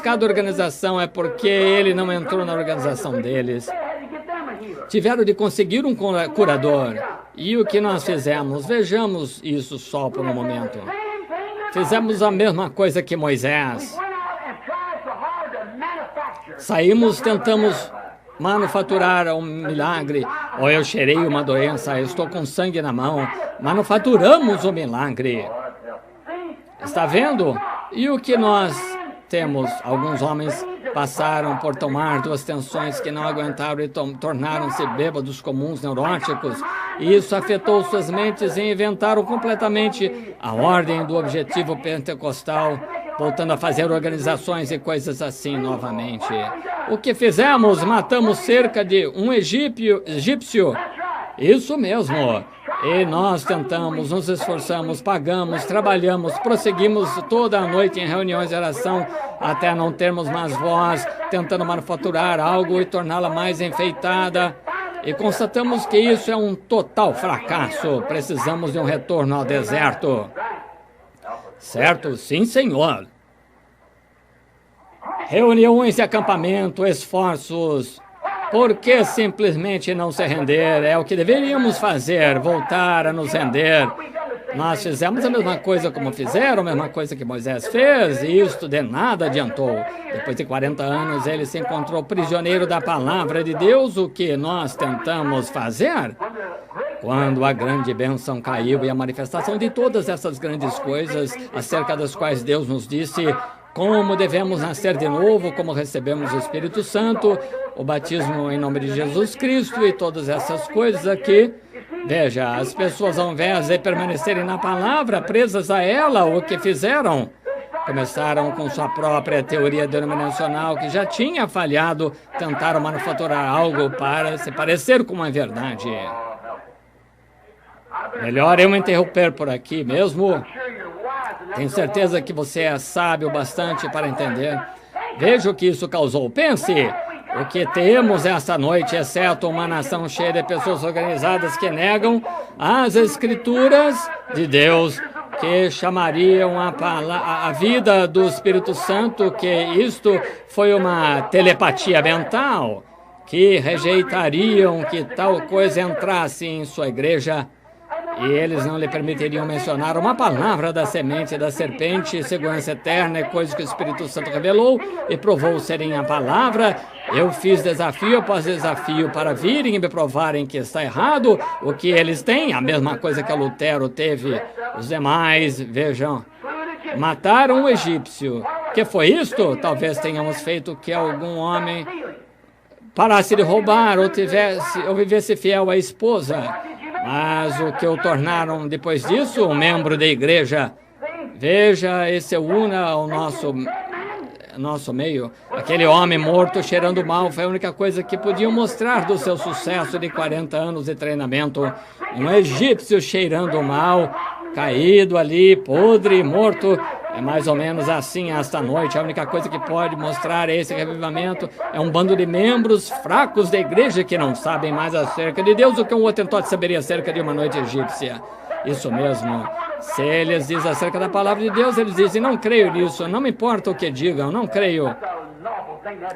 Cada organização é porque ele não entrou na organização deles. Tiveram de conseguir um curador. E o que nós fizemos? Vejamos isso só por um momento. Fizemos a mesma coisa que Moisés. Saímos, tentamos manufaturar um milagre. Ou eu cheirei uma doença, eu estou com sangue na mão. Manufaturamos o milagre. Está vendo? E o que nós temos? Alguns homens passaram por tomar 2 tensões que não aguentaram e tornaram-se bêbados comuns, neuróticos. E isso afetou suas mentes e inventaram completamente a ordem do objetivo pentecostal, voltando a fazer organizações e coisas assim novamente. O que fizemos? Matamos cerca de um egípcio. Isso mesmo. E nós tentamos, nos esforçamos, pagamos, trabalhamos, prosseguimos toda a noite em reuniões de oração até não termos mais voz, tentando manufaturar algo e torná-la mais enfeitada. E constatamos que isso é um total fracasso. Precisamos de um retorno ao deserto. Certo? Sim, senhor. Reuniões de acampamento, esforços. Por que simplesmente não se render? É o que deveríamos fazer, voltar a nos render. Nós fizemos a mesma coisa como fizeram, a mesma coisa que Moisés fez, e isto de nada adiantou. Depois de 40 anos, ele se encontrou prisioneiro da palavra de Deus. O que nós tentamos fazer? Quando a grande bênção caiu e a manifestação de todas essas grandes coisas, acerca das quais Deus nos disse como devemos nascer de novo, como recebemos o Espírito Santo, o batismo em nome de Jesus Cristo e todas essas coisas aqui. Veja, as pessoas, ao invés de permanecerem na palavra, presas a ela, o que fizeram? Começaram com sua própria teoria denominacional, que já tinha falhado, tentaram manufaturar algo para se parecer com a verdade. Melhor eu me interromper por aqui mesmo. Tenho certeza que você é sábio bastante para entender. Veja o que isso causou. Pense, o que temos esta noite, exceto uma nação cheia de pessoas organizadas que negam as Escrituras de Deus, que chamariam a vida do Espírito Santo, que isto foi uma telepatia mental, que rejeitariam que tal coisa entrasse em sua igreja. E eles não lhe permitiriam mencionar uma palavra da semente da serpente, segurança eterna, coisa que o Espírito Santo revelou e provou serem a palavra. Eu fiz desafio após desafio para virem e me provarem que está errado. O que eles têm, a mesma coisa que o Lutero teve. Os demais, vejam, mataram o egípcio. Que foi isto? Talvez tenhamos feito que algum homem parasse de roubar ou vivesse fiel à esposa. Mas o que o tornaram depois disso, um membro da igreja. Veja, esse una ao nosso meio. Aquele homem morto cheirando mal foi a única coisa que podiam mostrar do seu sucesso de 40 anos de treinamento. Um egípcio cheirando mal, caído ali, podre, morto. É mais ou menos assim esta noite. A única coisa que pode mostrar esse revivamento é um bando de membros fracos da igreja que não sabem mais acerca de Deus o que um Hottentot saberia acerca de uma noite egípcia. Isso mesmo. Se eles dizem acerca da palavra de Deus, eles dizem, não creio nisso, não me importa o que digam, não creio.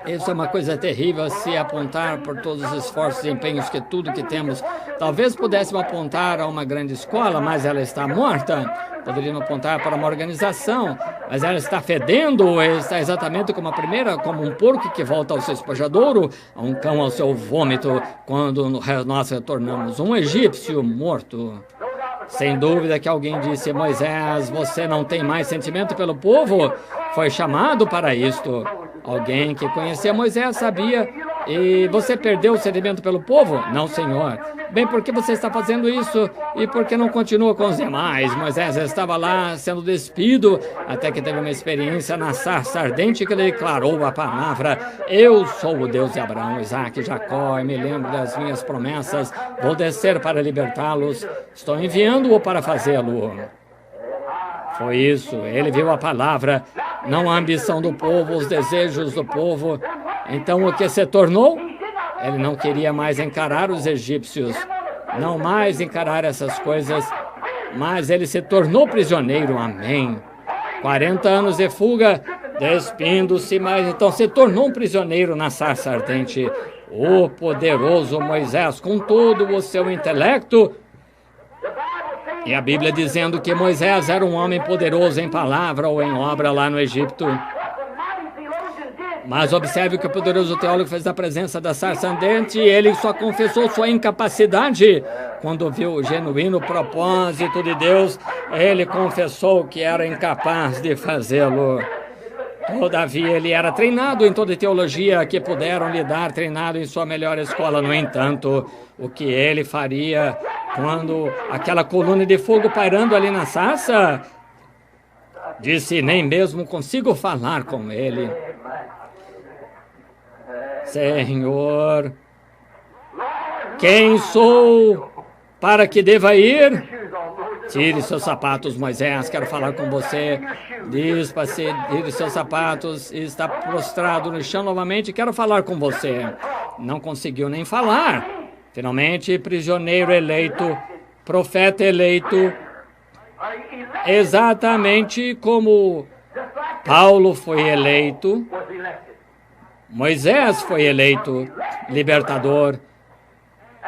Isso é uma coisa terrível, se apontar por todos os esforços e empenhos que tudo que temos. Talvez pudéssemos apontar a uma grande escola, mas ela está morta. Poderíamos apontar para uma organização, mas ela está fedendo, está exatamente como a primeira, como um porco que volta ao seu espojadouro, a um cão ao seu vômito, quando nós retornamos. Um egípcio morto. Sem dúvida que alguém disse, Moisés, você não tem mais sentimento pelo povo? Foi chamado para isto. Alguém que conhecia Moisés sabia, e você perdeu o sentimento pelo povo? Não, Senhor. Bem, por que você está fazendo isso? E por que não continua com os demais? Moisés estava lá sendo despido, até que teve uma experiência na sarça ardente que ele declarou a palavra, eu sou o Deus de Abraão, Isaac e Jacó, e me lembro das minhas promessas, vou descer para libertá-los, estou enviando-o para fazê-lo. Foi isso, ele viu a palavra, não a ambição do povo, os desejos do povo. Então o que se tornou? Ele não queria mais encarar os egípcios, não mais encarar essas coisas, mas ele se tornou prisioneiro, amém. 40 anos de fuga, despindo-se, mas então se tornou um prisioneiro na sarça ardente. O poderoso Moisés, com todo o seu intelecto, e a Bíblia dizendo que Moisés era um homem poderoso em palavra ou em obra lá no Egito. Mas observe o que o poderoso teólogo fez da presença da sarça ardente, e ele só confessou sua incapacidade. Quando viu o genuíno propósito de Deus, ele confessou que era incapaz de fazê-lo. Todavia, ele era treinado em toda teologia que puderam lhe dar, treinado em sua melhor escola. No entanto, o que ele faria quando aquela coluna de fogo pairando ali na sarça? Disse, nem mesmo consigo falar com ele. Senhor, quem sou para que deva ir? Tire seus sapatos, Moisés, quero falar com você. Dispa-se, tire seus sapatos, e está prostrado no chão novamente, quero falar com você. Não conseguiu nem falar. Finalmente, prisioneiro eleito, profeta eleito, exatamente como Paulo foi eleito, Moisés foi eleito libertador.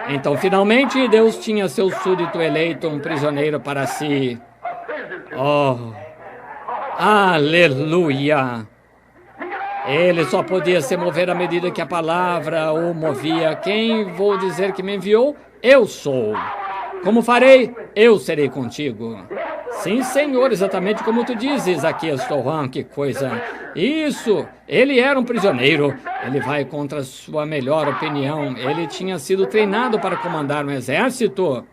Então, finalmente, Deus tinha seu súdito eleito, um prisioneiro para si. Oh, aleluia! Ele só podia se mover à medida que a palavra o movia. Quem vou dizer que me enviou? Eu sou. Como farei? Eu serei contigo. Sim, Senhor, exatamente como tu dizes. Aqui estou, que coisa. Isso, ele era um prisioneiro. Ele vai contra a sua melhor opinião. Ele tinha sido treinado para comandar um exército.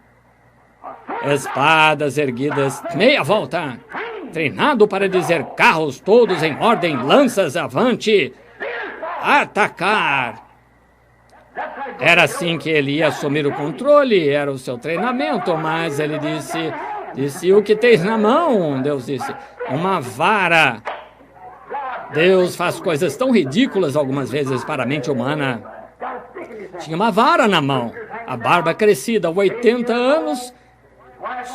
Espadas erguidas, meia volta. Treinado para dizer carros todos em ordem, lanças avante. Atacar. Era assim que ele ia assumir o controle, era o seu treinamento, mas ele disse, o que tens na mão? Deus disse, uma vara. Deus faz coisas tão ridículas algumas vezes para a mente humana. Tinha uma vara na mão, a barba crescida, 80 anos,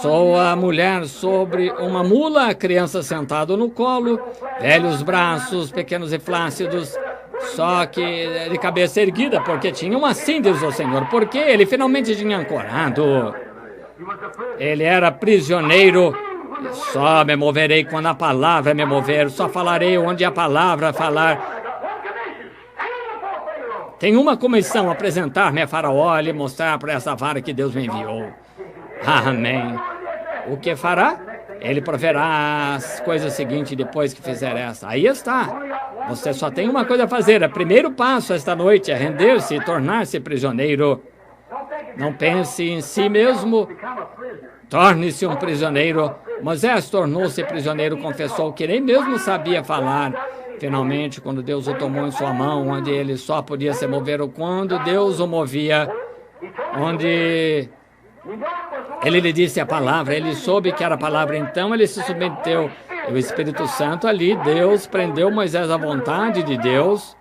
sou a mulher sobre uma mula, a criança sentada no colo, velhos braços, pequenos e flácidos, só que de cabeça erguida, porque tinham assim, diz o Senhor, porque ele finalmente tinha ancorado. Ele era prisioneiro. Só me moverei quando a palavra me mover, só falarei onde a palavra falar. Tem uma comissão, apresentar-me a Faraó e mostrar para essa vara que Deus me enviou. Amém. O que fará? Ele proverá as coisas seguintes depois que fizer essa. Aí está. Você só tem uma coisa a fazer. O primeiro passo esta noite é render-se e tornar-se prisioneiro. Não pense em si mesmo. Torne-se um prisioneiro. Moisés tornou-se prisioneiro, confessou que nem mesmo sabia falar. Finalmente, quando Deus o tomou em sua mão, onde ele só podia se mover, quando Deus o movia, onde ele lhe disse a palavra, ele soube que era a palavra, então ele se submeteu. E o Espírito Santo ali, Deus prendeu Moisés à vontade de Deus.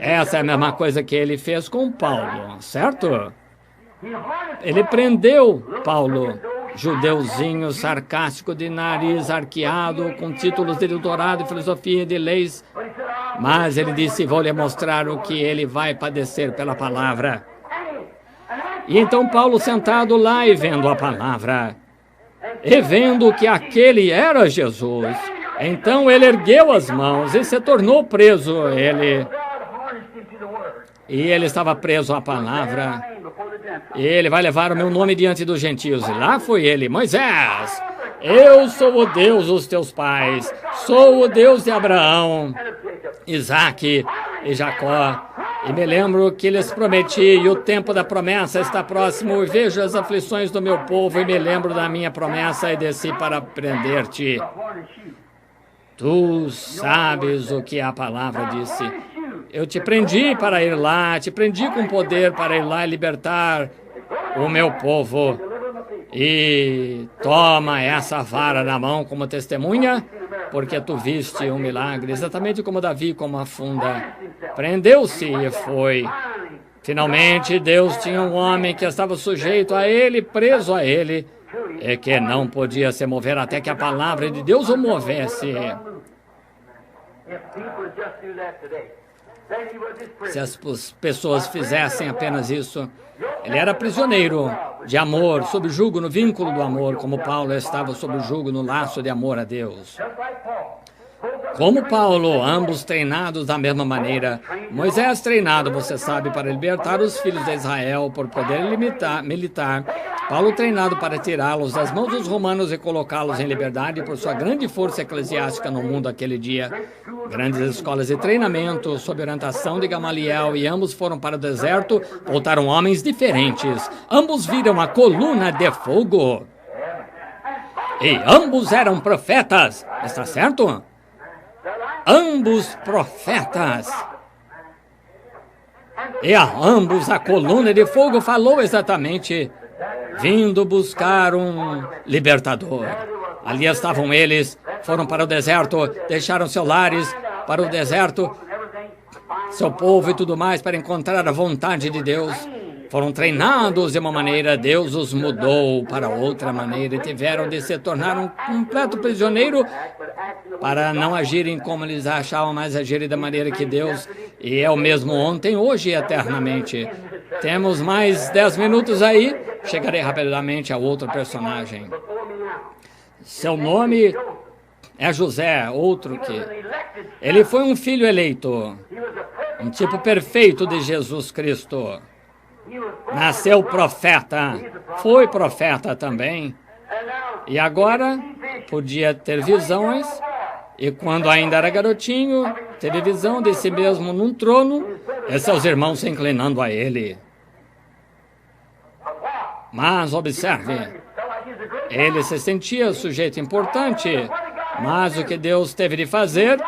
Essa é a mesma coisa que ele fez com Paulo, certo? Ele prendeu Paulo judeuzinho sarcástico de nariz arqueado, com títulos de doutorado em filosofia e de leis. Mas ele disse, vou lhe mostrar o que ele vai padecer pela palavra. E então Paulo sentado lá e vendo a palavra, e vendo que aquele era Jesus, então ele ergueu as mãos e se tornou preso. Ele estava preso à palavra. Ele vai levar o meu nome diante dos gentios. E lá foi ele, Moisés, eu sou o Deus dos teus pais, sou o Deus de Abraão, Isaque e Jacó. E me lembro que lhes prometi, e o tempo da promessa está próximo, e vejo as aflições do meu povo, e me lembro da minha promessa, e desci para prender-te. Tu sabes o que a palavra disse. Eu te prendi para ir lá, te prendi com poder para ir lá e libertar o meu povo. E toma essa vara na mão como testemunha, porque tu viste um milagre, exatamente como Davi com uma funda. Prendeu-se e foi. Finalmente, Deus tinha um homem que estava sujeito a ele, preso a ele, e que não podia se mover até que a palavra de Deus o movesse. Se as pessoas fizessem apenas isso, ele era prisioneiro de amor, sob jugo no vínculo do amor, como Paulo estava sob jugo no laço de amor a Deus. Como Paulo, ambos treinados da mesma maneira. Moisés treinado, você sabe, para libertar os filhos de Israel por poder militar. Paulo treinado para tirá-los das mãos dos romanos e colocá-los em liberdade por sua grande força eclesiástica no mundo aquele dia. Grandes escolas de treinamento sob orientação de Gamaliel, e ambos foram para o deserto, voltaram homens diferentes. Ambos viram a coluna de fogo. E ambos eram profetas. Está certo? Ambos profetas. E a ambos a coluna de fogo falou exatamente, vindo buscar um libertador. Ali estavam eles, foram para o deserto, deixaram seus lares para o deserto, seu povo e tudo mais, para encontrar a vontade de Deus. Foram treinados de uma maneira, Deus os mudou para outra maneira e tiveram de se tornar um completo prisioneiro para não agirem como eles achavam, mas agirem da maneira que Deus, e é o mesmo ontem, hoje e eternamente. Temos mais 10 minutos aí, chegarei rapidamente a outro personagem. Seu nome é José, outro que... Ele foi um filho eleito, um tipo perfeito de Jesus Cristo. Nasceu profeta, foi profeta também, e agora podia ter visões, e quando ainda era garotinho, teve visão de si mesmo num trono, e seus irmãos se inclinando a ele. Mas observe, ele se sentia sujeito importante, mas o que Deus teve de fazer,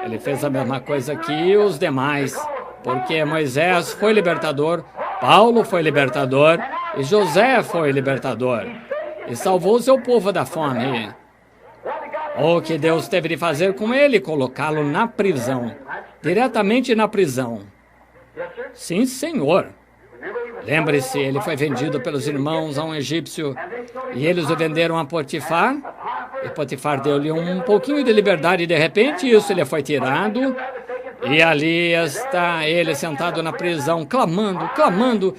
ele fez a mesma coisa que os demais, porque Moisés foi libertador, Paulo foi libertador e José foi libertador e salvou seu povo da fome. O que Deus teve de fazer com ele? Colocá-lo na prisão, diretamente na prisão. Sim, senhor. Lembre-se, ele foi vendido pelos irmãos a um egípcio e eles o venderam a Potifar. E Potifar deu-lhe um pouquinho de liberdade e de repente isso ele foi tirado. E ali está ele sentado na prisão, clamando, clamando.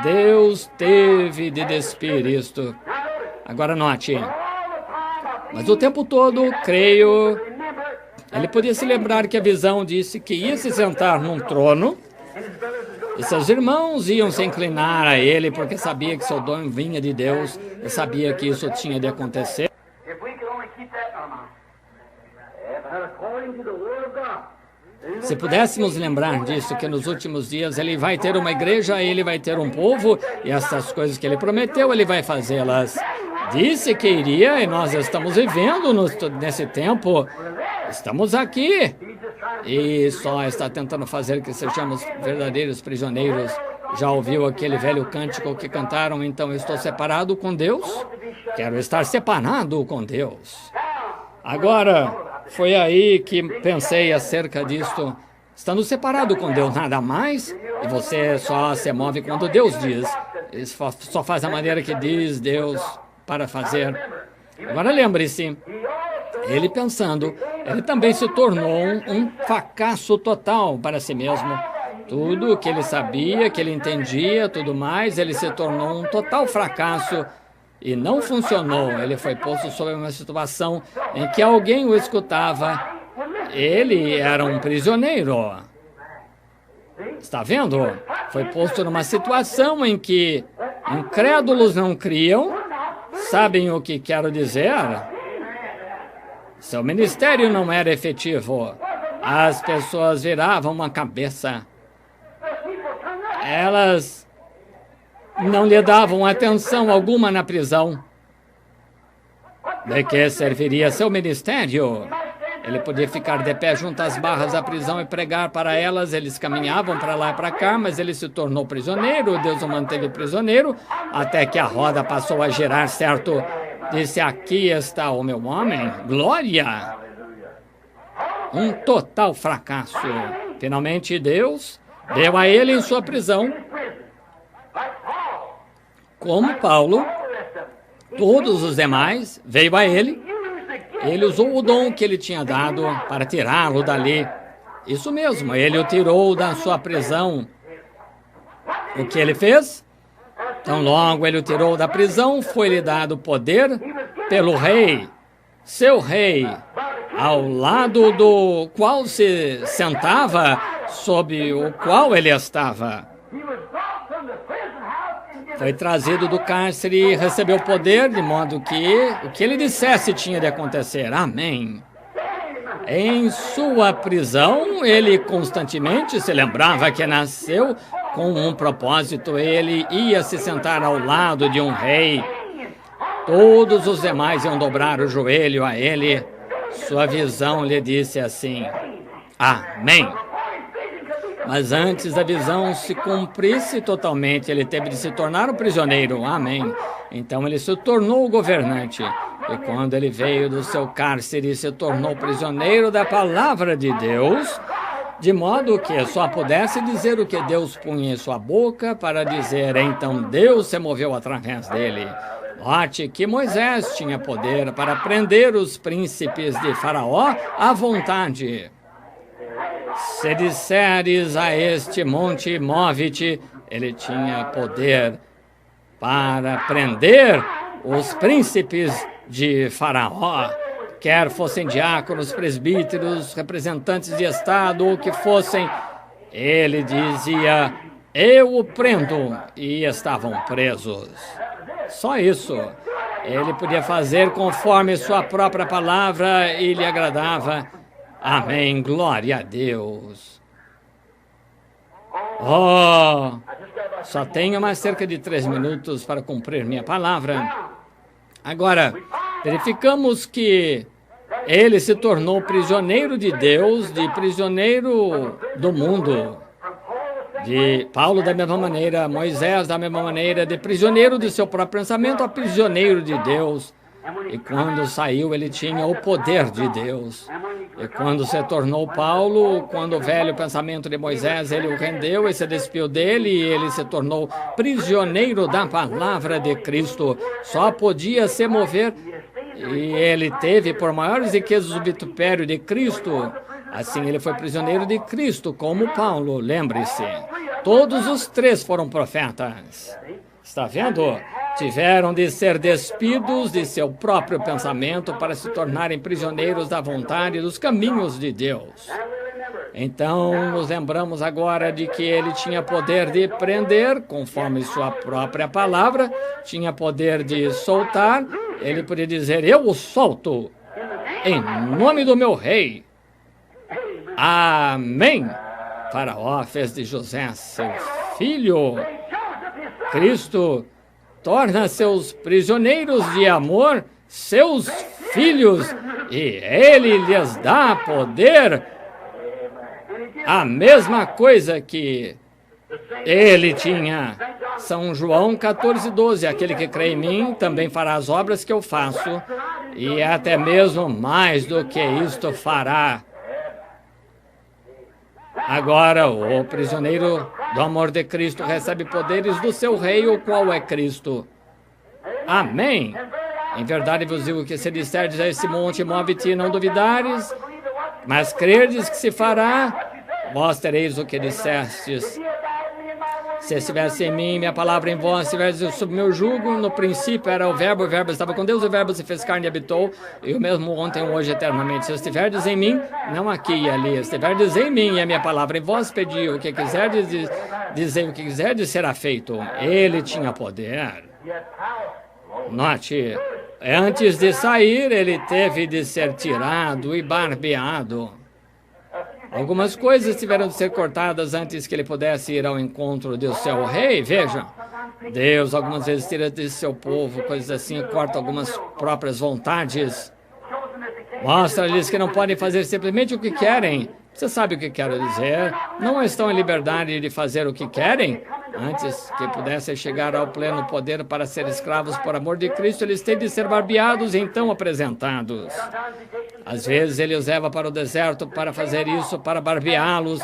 Deus teve de despir isto. Agora note. Mas o tempo todo, creio, ele podia se lembrar que a visão disse que ia se sentar num trono e seus irmãos iam se inclinar a ele porque sabia que seu dom vinha de Deus e sabia que isso tinha de acontecer. Se pudéssemos lembrar disso, que nos últimos dias ele vai ter uma igreja, ele vai ter um povo, e essas coisas que ele prometeu, ele vai fazê-las. Disse que iria, e nós estamos vivendo nesse tempo. Estamos aqui. E só está tentando fazer que sejamos verdadeiros prisioneiros. Já ouviu aquele velho cântico que cantaram, então estou separado com Deus? Quero estar separado com Deus. Agora... Foi aí que pensei acerca disto. Estando separado com Deus, nada mais, e você só se move quando Deus diz. Só faz da maneira que diz Deus. para fazer. Agora lembre-se, ele pensando, ele também se tornou um fracasso total para si mesmo. Tudo que ele sabia, que ele entendia, tudo mais, ele se tornou um total fracasso e não funcionou. Ele foi posto sob uma situação em que alguém o escutava. Ele era um prisioneiro. Está vendo? Foi posto numa situação em que incrédulos não criam. Sabem o que quero dizer? Seu ministério não era efetivo. As pessoas viravam a cabeça. Elas não lhe davam atenção alguma na prisão. De que serviria seu ministério? Ele podia ficar de pé junto às barras da prisão e pregar para elas. Eles caminhavam para lá e para cá, mas ele se tornou prisioneiro. Deus o manteve prisioneiro, até que a roda passou a girar, certo? Disse, aqui está o meu homem. Glória! Um total fracasso. Finalmente, Deus deu a ele em sua prisão. Como Paulo, todos os demais, veio a ele. Ele usou o dom que ele tinha dado para tirá-lo dali. Isso mesmo, ele o tirou da sua prisão. O que ele fez? Tão logo ele o tirou da prisão, foi-lhe dado poder pelo rei, seu rei, ao lado do qual se sentava, sob o qual ele estava. Foi trazido do cárcere e recebeu poder, de modo que o que ele dissesse tinha de acontecer. Amém. Em sua prisão, ele constantemente se lembrava que nasceu com um propósito. Ele ia se sentar ao lado de um rei. Todos os demais iam dobrar o joelho a ele. Sua visão lhe disse assim, amém. Mas antes da visão se cumprisse totalmente, ele teve de se tornar um prisioneiro. Amém. Então ele se tornou o governante. E quando ele veio do seu cárcere, se tornou prisioneiro da palavra de Deus, de modo que só pudesse dizer o que Deus punha em sua boca para dizer. Então Deus se moveu através dele. Note que Moisés tinha poder para prender os príncipes de Faraó à vontade. Se disseres a este monte, move-te, ele tinha poder para prender os príncipes de Faraó, quer fossem diáconos, presbíteros, representantes de Estado, ou que fossem. Ele dizia, eu o prendo, e estavam presos. Só isso. Ele podia fazer conforme sua própria palavra e lhe agradava. Amém, glória a Deus. Oh, só tenho mais cerca de 3 minutos para cumprir minha palavra. Agora, verificamos que ele se tornou prisioneiro de Deus, de prisioneiro do mundo. De Paulo da mesma maneira, Moisés da mesma maneira, de prisioneiro de seu próprio pensamento a prisioneiro de Deus. E quando saiu, ele tinha o poder de Deus. E quando se tornou Paulo, quando o velho pensamento de Moisés, ele o rendeu e se despiu dele, e ele se tornou prisioneiro da palavra de Cristo. Só podia se mover, e ele teve por maiores riquezas o vitupério de Cristo. Assim, ele foi prisioneiro de Cristo, como Paulo, lembre-se. Todos os 3 foram profetas. Está vendo? Tiveram de ser despidos de seu próprio pensamento para se tornarem prisioneiros da vontade e dos caminhos de Deus. Então, nos lembramos agora de que ele tinha poder de prender, conforme sua própria palavra, tinha poder de soltar. Ele podia dizer, eu o solto, em nome do meu rei. Amém. Faraó fez de José seu filho. Cristo torna seus prisioneiros de amor seus filhos, e ele lhes dá poder. A mesma coisa que ele tinha. São João 14:12, aquele que crê em mim também fará as obras que eu faço, e até mesmo mais do que isto fará. Agora, o prisioneiro do amor de Cristo recebe poderes do seu rei, o qual é Cristo. Amém. Em verdade vos digo que se disserdes a esse monte, move-te, e não duvidares, mas crerdes que se fará, vós tereis o que dissestes. Se estivesse em mim, minha palavra em vós, se estivesse sob meu jugo, no princípio era o verbo estava com Deus, o verbo se fez carne e habitou, e o mesmo ontem, hoje, eternamente. Se estiverdes em mim, não aqui e ali, se estiverdes em mim e a minha palavra em vós, pedi o que quiserdes, dizei o que quiserdes, será feito. Ele tinha poder. Note, antes de sair, ele teve de ser tirado e barbeado. Algumas coisas tiveram de ser cortadas antes que ele pudesse ir ao encontro do seu rei. Veja, Deus algumas vezes tira de seu povo, coisas assim, corta algumas próprias vontades. Mostra-lhes que não podem fazer simplesmente o que querem. Você sabe o que quero dizer? Não estão em liberdade de fazer o que querem? Antes que pudessem chegar ao pleno poder para ser escravos por amor de Cristo, eles têm de ser barbeados e então apresentados. Às vezes ele os leva para o deserto para fazer isso, para barbeá-los,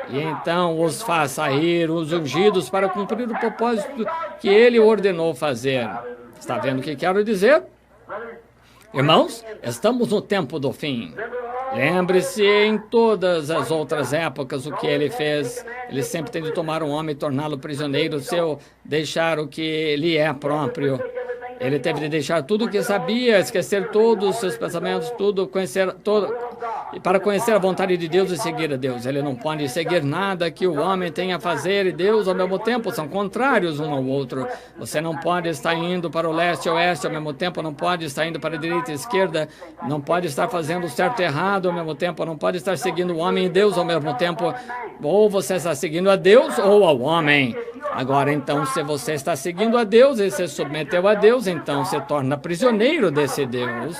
e então os faz sair, os ungidos, para cumprir o propósito que ele ordenou fazer. Está vendo o que quero dizer? Irmãos, estamos no tempo do fim. Lembre-se, em todas as outras épocas, o que ele fez. Ele sempre tem de tomar um homem e torná-lo prisioneiro seu, deixar o que lhe é próprio. Ele teve de deixar tudo o que sabia, esquecer todos os seus pensamentos, tudo, conhecer todo, e para conhecer a vontade de Deus e seguir a Deus. Ele não pode seguir nada que o homem tenha a fazer e Deus ao mesmo tempo, são contrários um ao outro. Você não pode estar indo para o leste e oeste ao mesmo tempo, não pode estar indo para a direita e esquerda, não pode estar fazendo certo e errado ao mesmo tempo, não pode estar seguindo o homem e Deus ao mesmo tempo. Ou você está seguindo a Deus ou ao homem. Agora, então, se você está seguindo a Deus e se submeteu a Deus, então se torna prisioneiro desse Deus,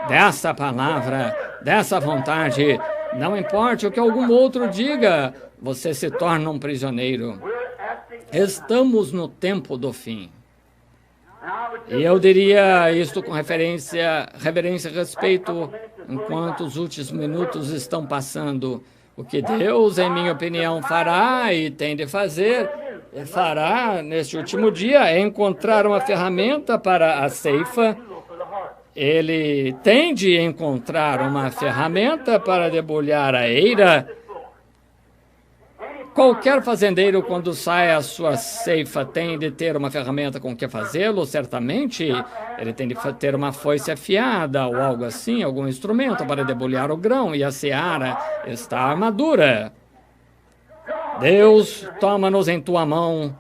dessa palavra, dessa vontade. Não importa o que algum outro diga, você se torna um prisioneiro. Estamos no tempo do fim. E eu diria isto com reverência e respeito, enquanto os últimos minutos estão passando. O que Deus, em minha opinião, fará e tem de fazer, fará neste último dia, é encontrar uma ferramenta para a ceifa. Ele tem de encontrar uma ferramenta para debulhar a eira. Qualquer fazendeiro, quando sai a sua ceifa, tem de ter uma ferramenta com que fazê-lo, certamente. Ele tem de ter uma foice afiada ou algo assim, algum instrumento para debulhar o grão, e a seara está armadura. Deus, toma-nos em tua mão,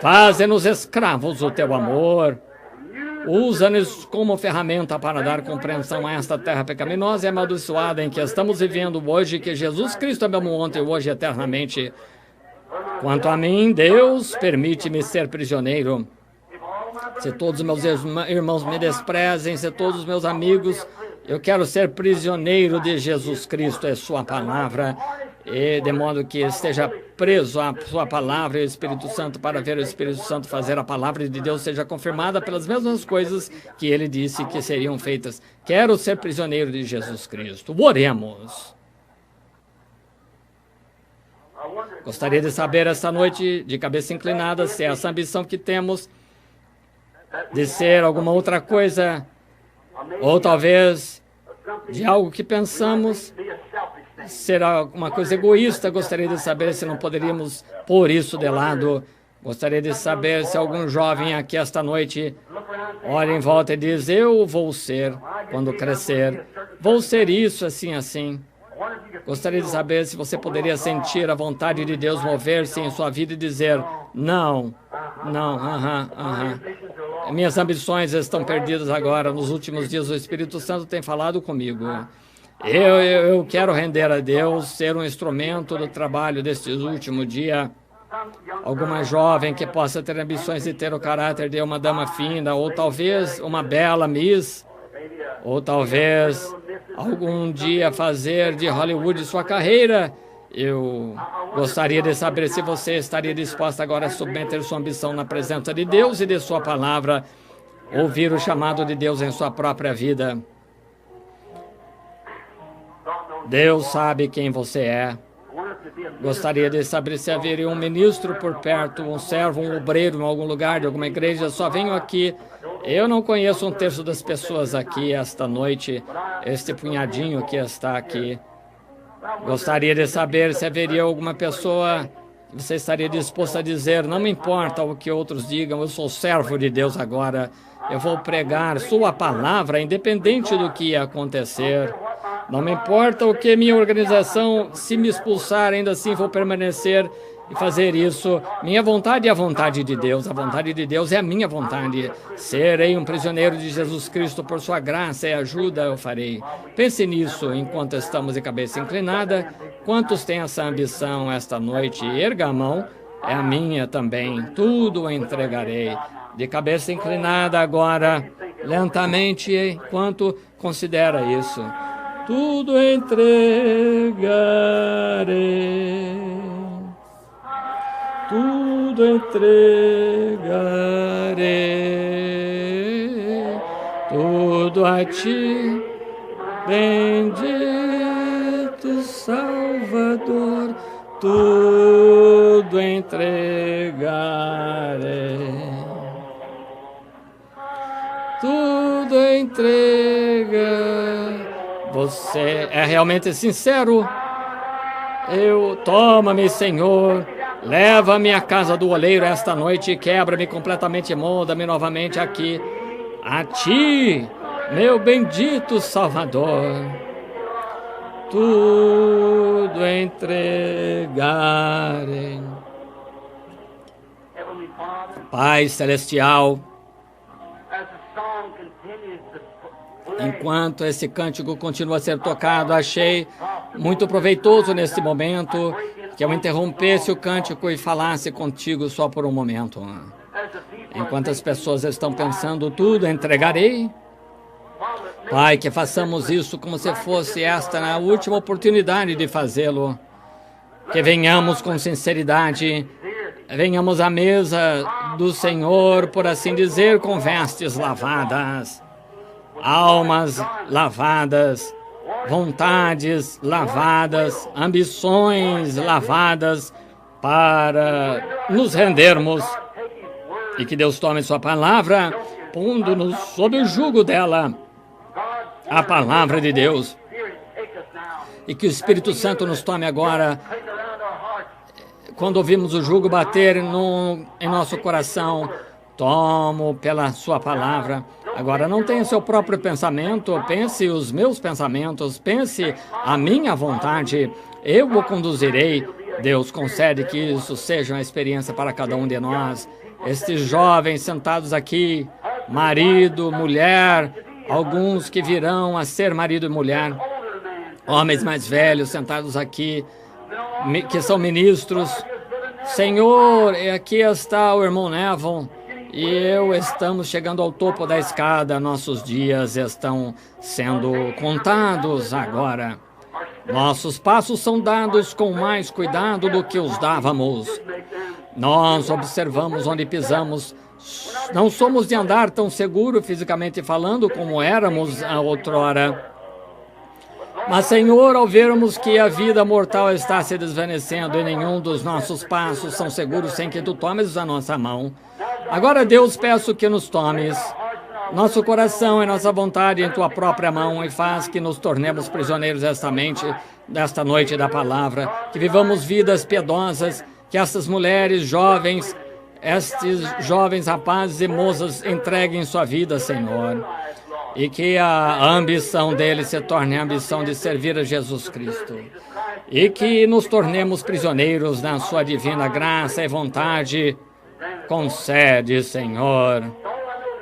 faze-nos escravos do teu amor. Usa-nos como ferramenta para dar compreensão a esta terra pecaminosa e amaldiçoada em que estamos vivendo hoje, que Jesus Cristo é mesmo ontem, hoje e eternamente. Quanto a mim, Deus, permite-me ser prisioneiro. Se todos os meus irmãos me desprezem, se todos os meus amigos, eu quero ser prisioneiro de Jesus Cristo, é sua palavra, e de modo que esteja preso à sua palavra e o Espírito Santo, para ver o Espírito Santo fazer a palavra de Deus seja confirmada pelas mesmas coisas que ele disse que seriam feitas. Quero ser prisioneiro de Jesus Cristo. Oremos. Gostaria de saber esta noite, de cabeça inclinada, se é essa ambição que temos de ser alguma outra coisa, ou talvez de algo que pensamos será uma coisa egoísta. Gostaria de saber se não poderíamos pôr isso de lado. Gostaria de saber se algum jovem aqui esta noite olha em volta e diz: eu vou ser, quando crescer, vou ser isso, assim, assim. Gostaria de saber se você poderia sentir a vontade de Deus mover-se em sua vida e dizer: não, não, minhas ambições estão perdidas agora. Nos últimos dias o Espírito Santo tem falado comigo. Eu quero render a Deus, ser um instrumento do trabalho deste último dia. Alguma jovem que possa ter ambições de ter o caráter de uma dama fina, ou talvez uma bela Miss, ou talvez algum dia fazer de Hollywood sua carreira. Eu gostaria de saber se você estaria disposta agora a submeter sua ambição na presença de Deus e de sua palavra, ouvir o chamado de Deus em sua própria vida. Deus sabe quem você é. Gostaria de saber se haveria um ministro por perto, um servo, um obreiro em algum lugar de alguma igreja. Só venho aqui. Eu não conheço um terço das pessoas aqui esta noite, este punhadinho que está aqui. Gostaria de saber se haveria alguma pessoa que você estaria disposto a dizer: não me importa o que outros digam, eu sou servo de Deus agora. Eu vou pregar sua palavra, independente do que ia acontecer. Não me importa o que minha organização, se me expulsar, ainda assim vou permanecer e fazer isso. Minha vontade é a vontade de Deus. A vontade de Deus é a minha vontade. Serei um prisioneiro de Jesus Cristo por sua graça e ajuda eu farei. Pense nisso enquanto estamos de cabeça inclinada. Quantos têm essa ambição esta noite? Erga a mão. É a minha também. Tudo entregarei. De cabeça inclinada agora, lentamente, enquanto considera isso. Tudo entregarei. Tudo entregarei. Tudo a ti, bendito Salvador. Tudo entregarei. Tudo entrega. Você é realmente sincero? Toma-me, Senhor. Leva-me à casa do oleiro esta noite e quebra-me completamente, molda-me novamente aqui. A ti, meu bendito Salvador. Tudo entregarei. Pai Celestial, enquanto esse cântico continua a ser tocado, achei muito proveitoso nesse momento que eu interrompesse o cântico e falasse contigo só por um momento. Enquanto as pessoas estão pensando, tudo entregarei. Pai, que façamos isso como se fosse esta a última oportunidade de fazê-lo. Que venhamos com sinceridade, venhamos à mesa do Senhor, por assim dizer, com vestes lavadas. Almas lavadas, vontades lavadas, ambições lavadas, para nos rendermos. E que Deus tome sua palavra, pondo-nos sob o jugo dela, a palavra de Deus. E que o Espírito Santo nos tome agora, quando ouvimos o jugo bater em nosso coração. Tomo pela sua palavra. Agora não tenha seu próprio pensamento, pense os meus pensamentos, pense a minha vontade, eu o conduzirei. Deus concede que isso seja uma experiência para cada um de nós. Estes jovens sentados aqui, marido, mulher, alguns que virão a ser marido e mulher, homens mais velhos sentados aqui, que são ministros. Senhor, aqui está o irmão Nevon. E estamos chegando ao topo da escada, nossos dias estão sendo contados agora. Nossos passos são dados com mais cuidado do que os dávamos. Nós observamos onde pisamos. Não somos de andar tão seguro fisicamente falando como éramos a outrora. Mas, Senhor, ao vermos que a vida mortal está se desvanecendo e nenhum dos nossos passos são seguros sem que Tu tomes a nossa mão, agora, Deus, peço que nos tomes nosso coração e nossa vontade em Tua própria mão e faz que nos tornemos prisioneiros desta noite da palavra, que vivamos vidas piedosas, que essas mulheres jovens, estes jovens rapazes e moças entreguem sua vida, Senhor. E que a ambição deles se torne a ambição de servir a Jesus Cristo. E que nos tornemos prisioneiros na sua divina graça e vontade. Concede, Senhor.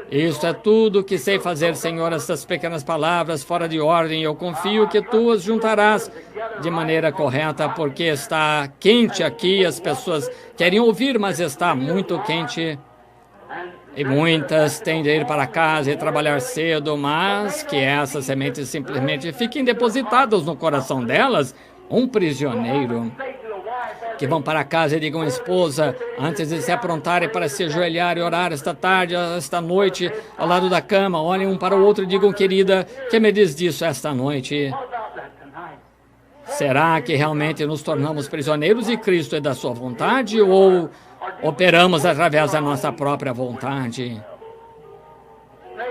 Isso é tudo que sei fazer, Senhor, essas pequenas palavras fora de ordem. Eu confio que Tu as juntarás de maneira correta, porque está quente aqui. As pessoas querem ouvir, mas está muito quente. E muitas têm de ir para casa e trabalhar cedo, mas que essas sementes simplesmente fiquem depositadas no coração delas, um prisioneiro. Que vão para casa e digam à esposa, antes de se aprontarem para se ajoelhar e orar esta tarde, esta noite, ao lado da cama, olhem um para o outro e digam, querida, que me diz disso esta noite? Será que realmente nos tornamos prisioneiros e Cristo é da sua vontade ou operamos através da nossa própria vontade?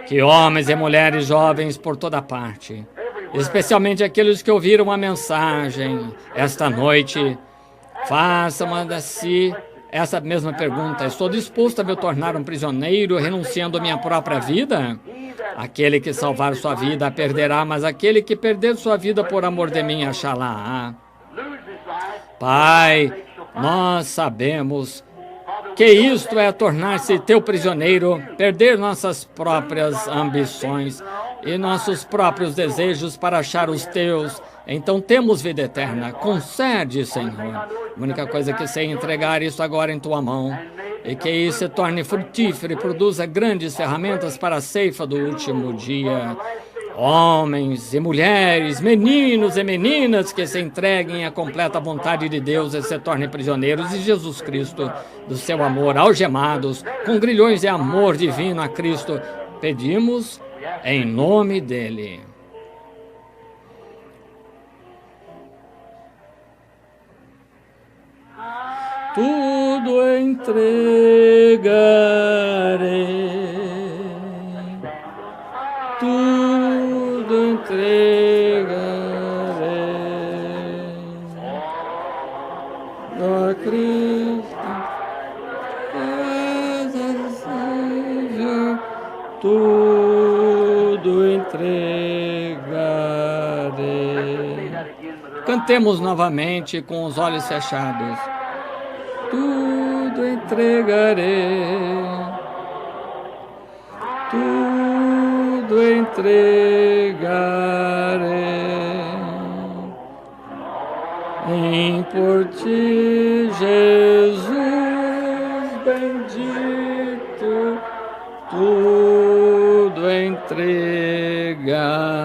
Que homens e mulheres jovens por toda parte, especialmente aqueles que ouviram a mensagem esta noite, façam a si essa mesma pergunta: estou disposto a me tornar um prisioneiro renunciando à minha própria vida? Aquele que salvar sua vida a perderá, mas aquele que perder sua vida por amor de mim achá-la. Pai, nós sabemos que isto é tornar-se teu prisioneiro, perder nossas próprias ambições e nossos próprios desejos para achar os teus. Então temos vida eterna. Concede, Senhor. A única coisa que sei é entregar isso agora em tua mão. E que isso se torne frutífero e produza grandes ferramentas para a ceifa do último dia. Homens e mulheres, meninos e meninas que se entreguem à completa vontade de Deus e se tornem prisioneiros de Jesus Cristo, do seu amor, algemados, com grilhões de amor divino a Cristo. Pedimos em nome dele. Tudo entregarei, tudo entregarei a Cristo, tudo entregarei. Cantemos novamente com os olhos fechados. Tudo entregarei, tudo entregarei, em por ti, Jesus bendito, tudo entregarei.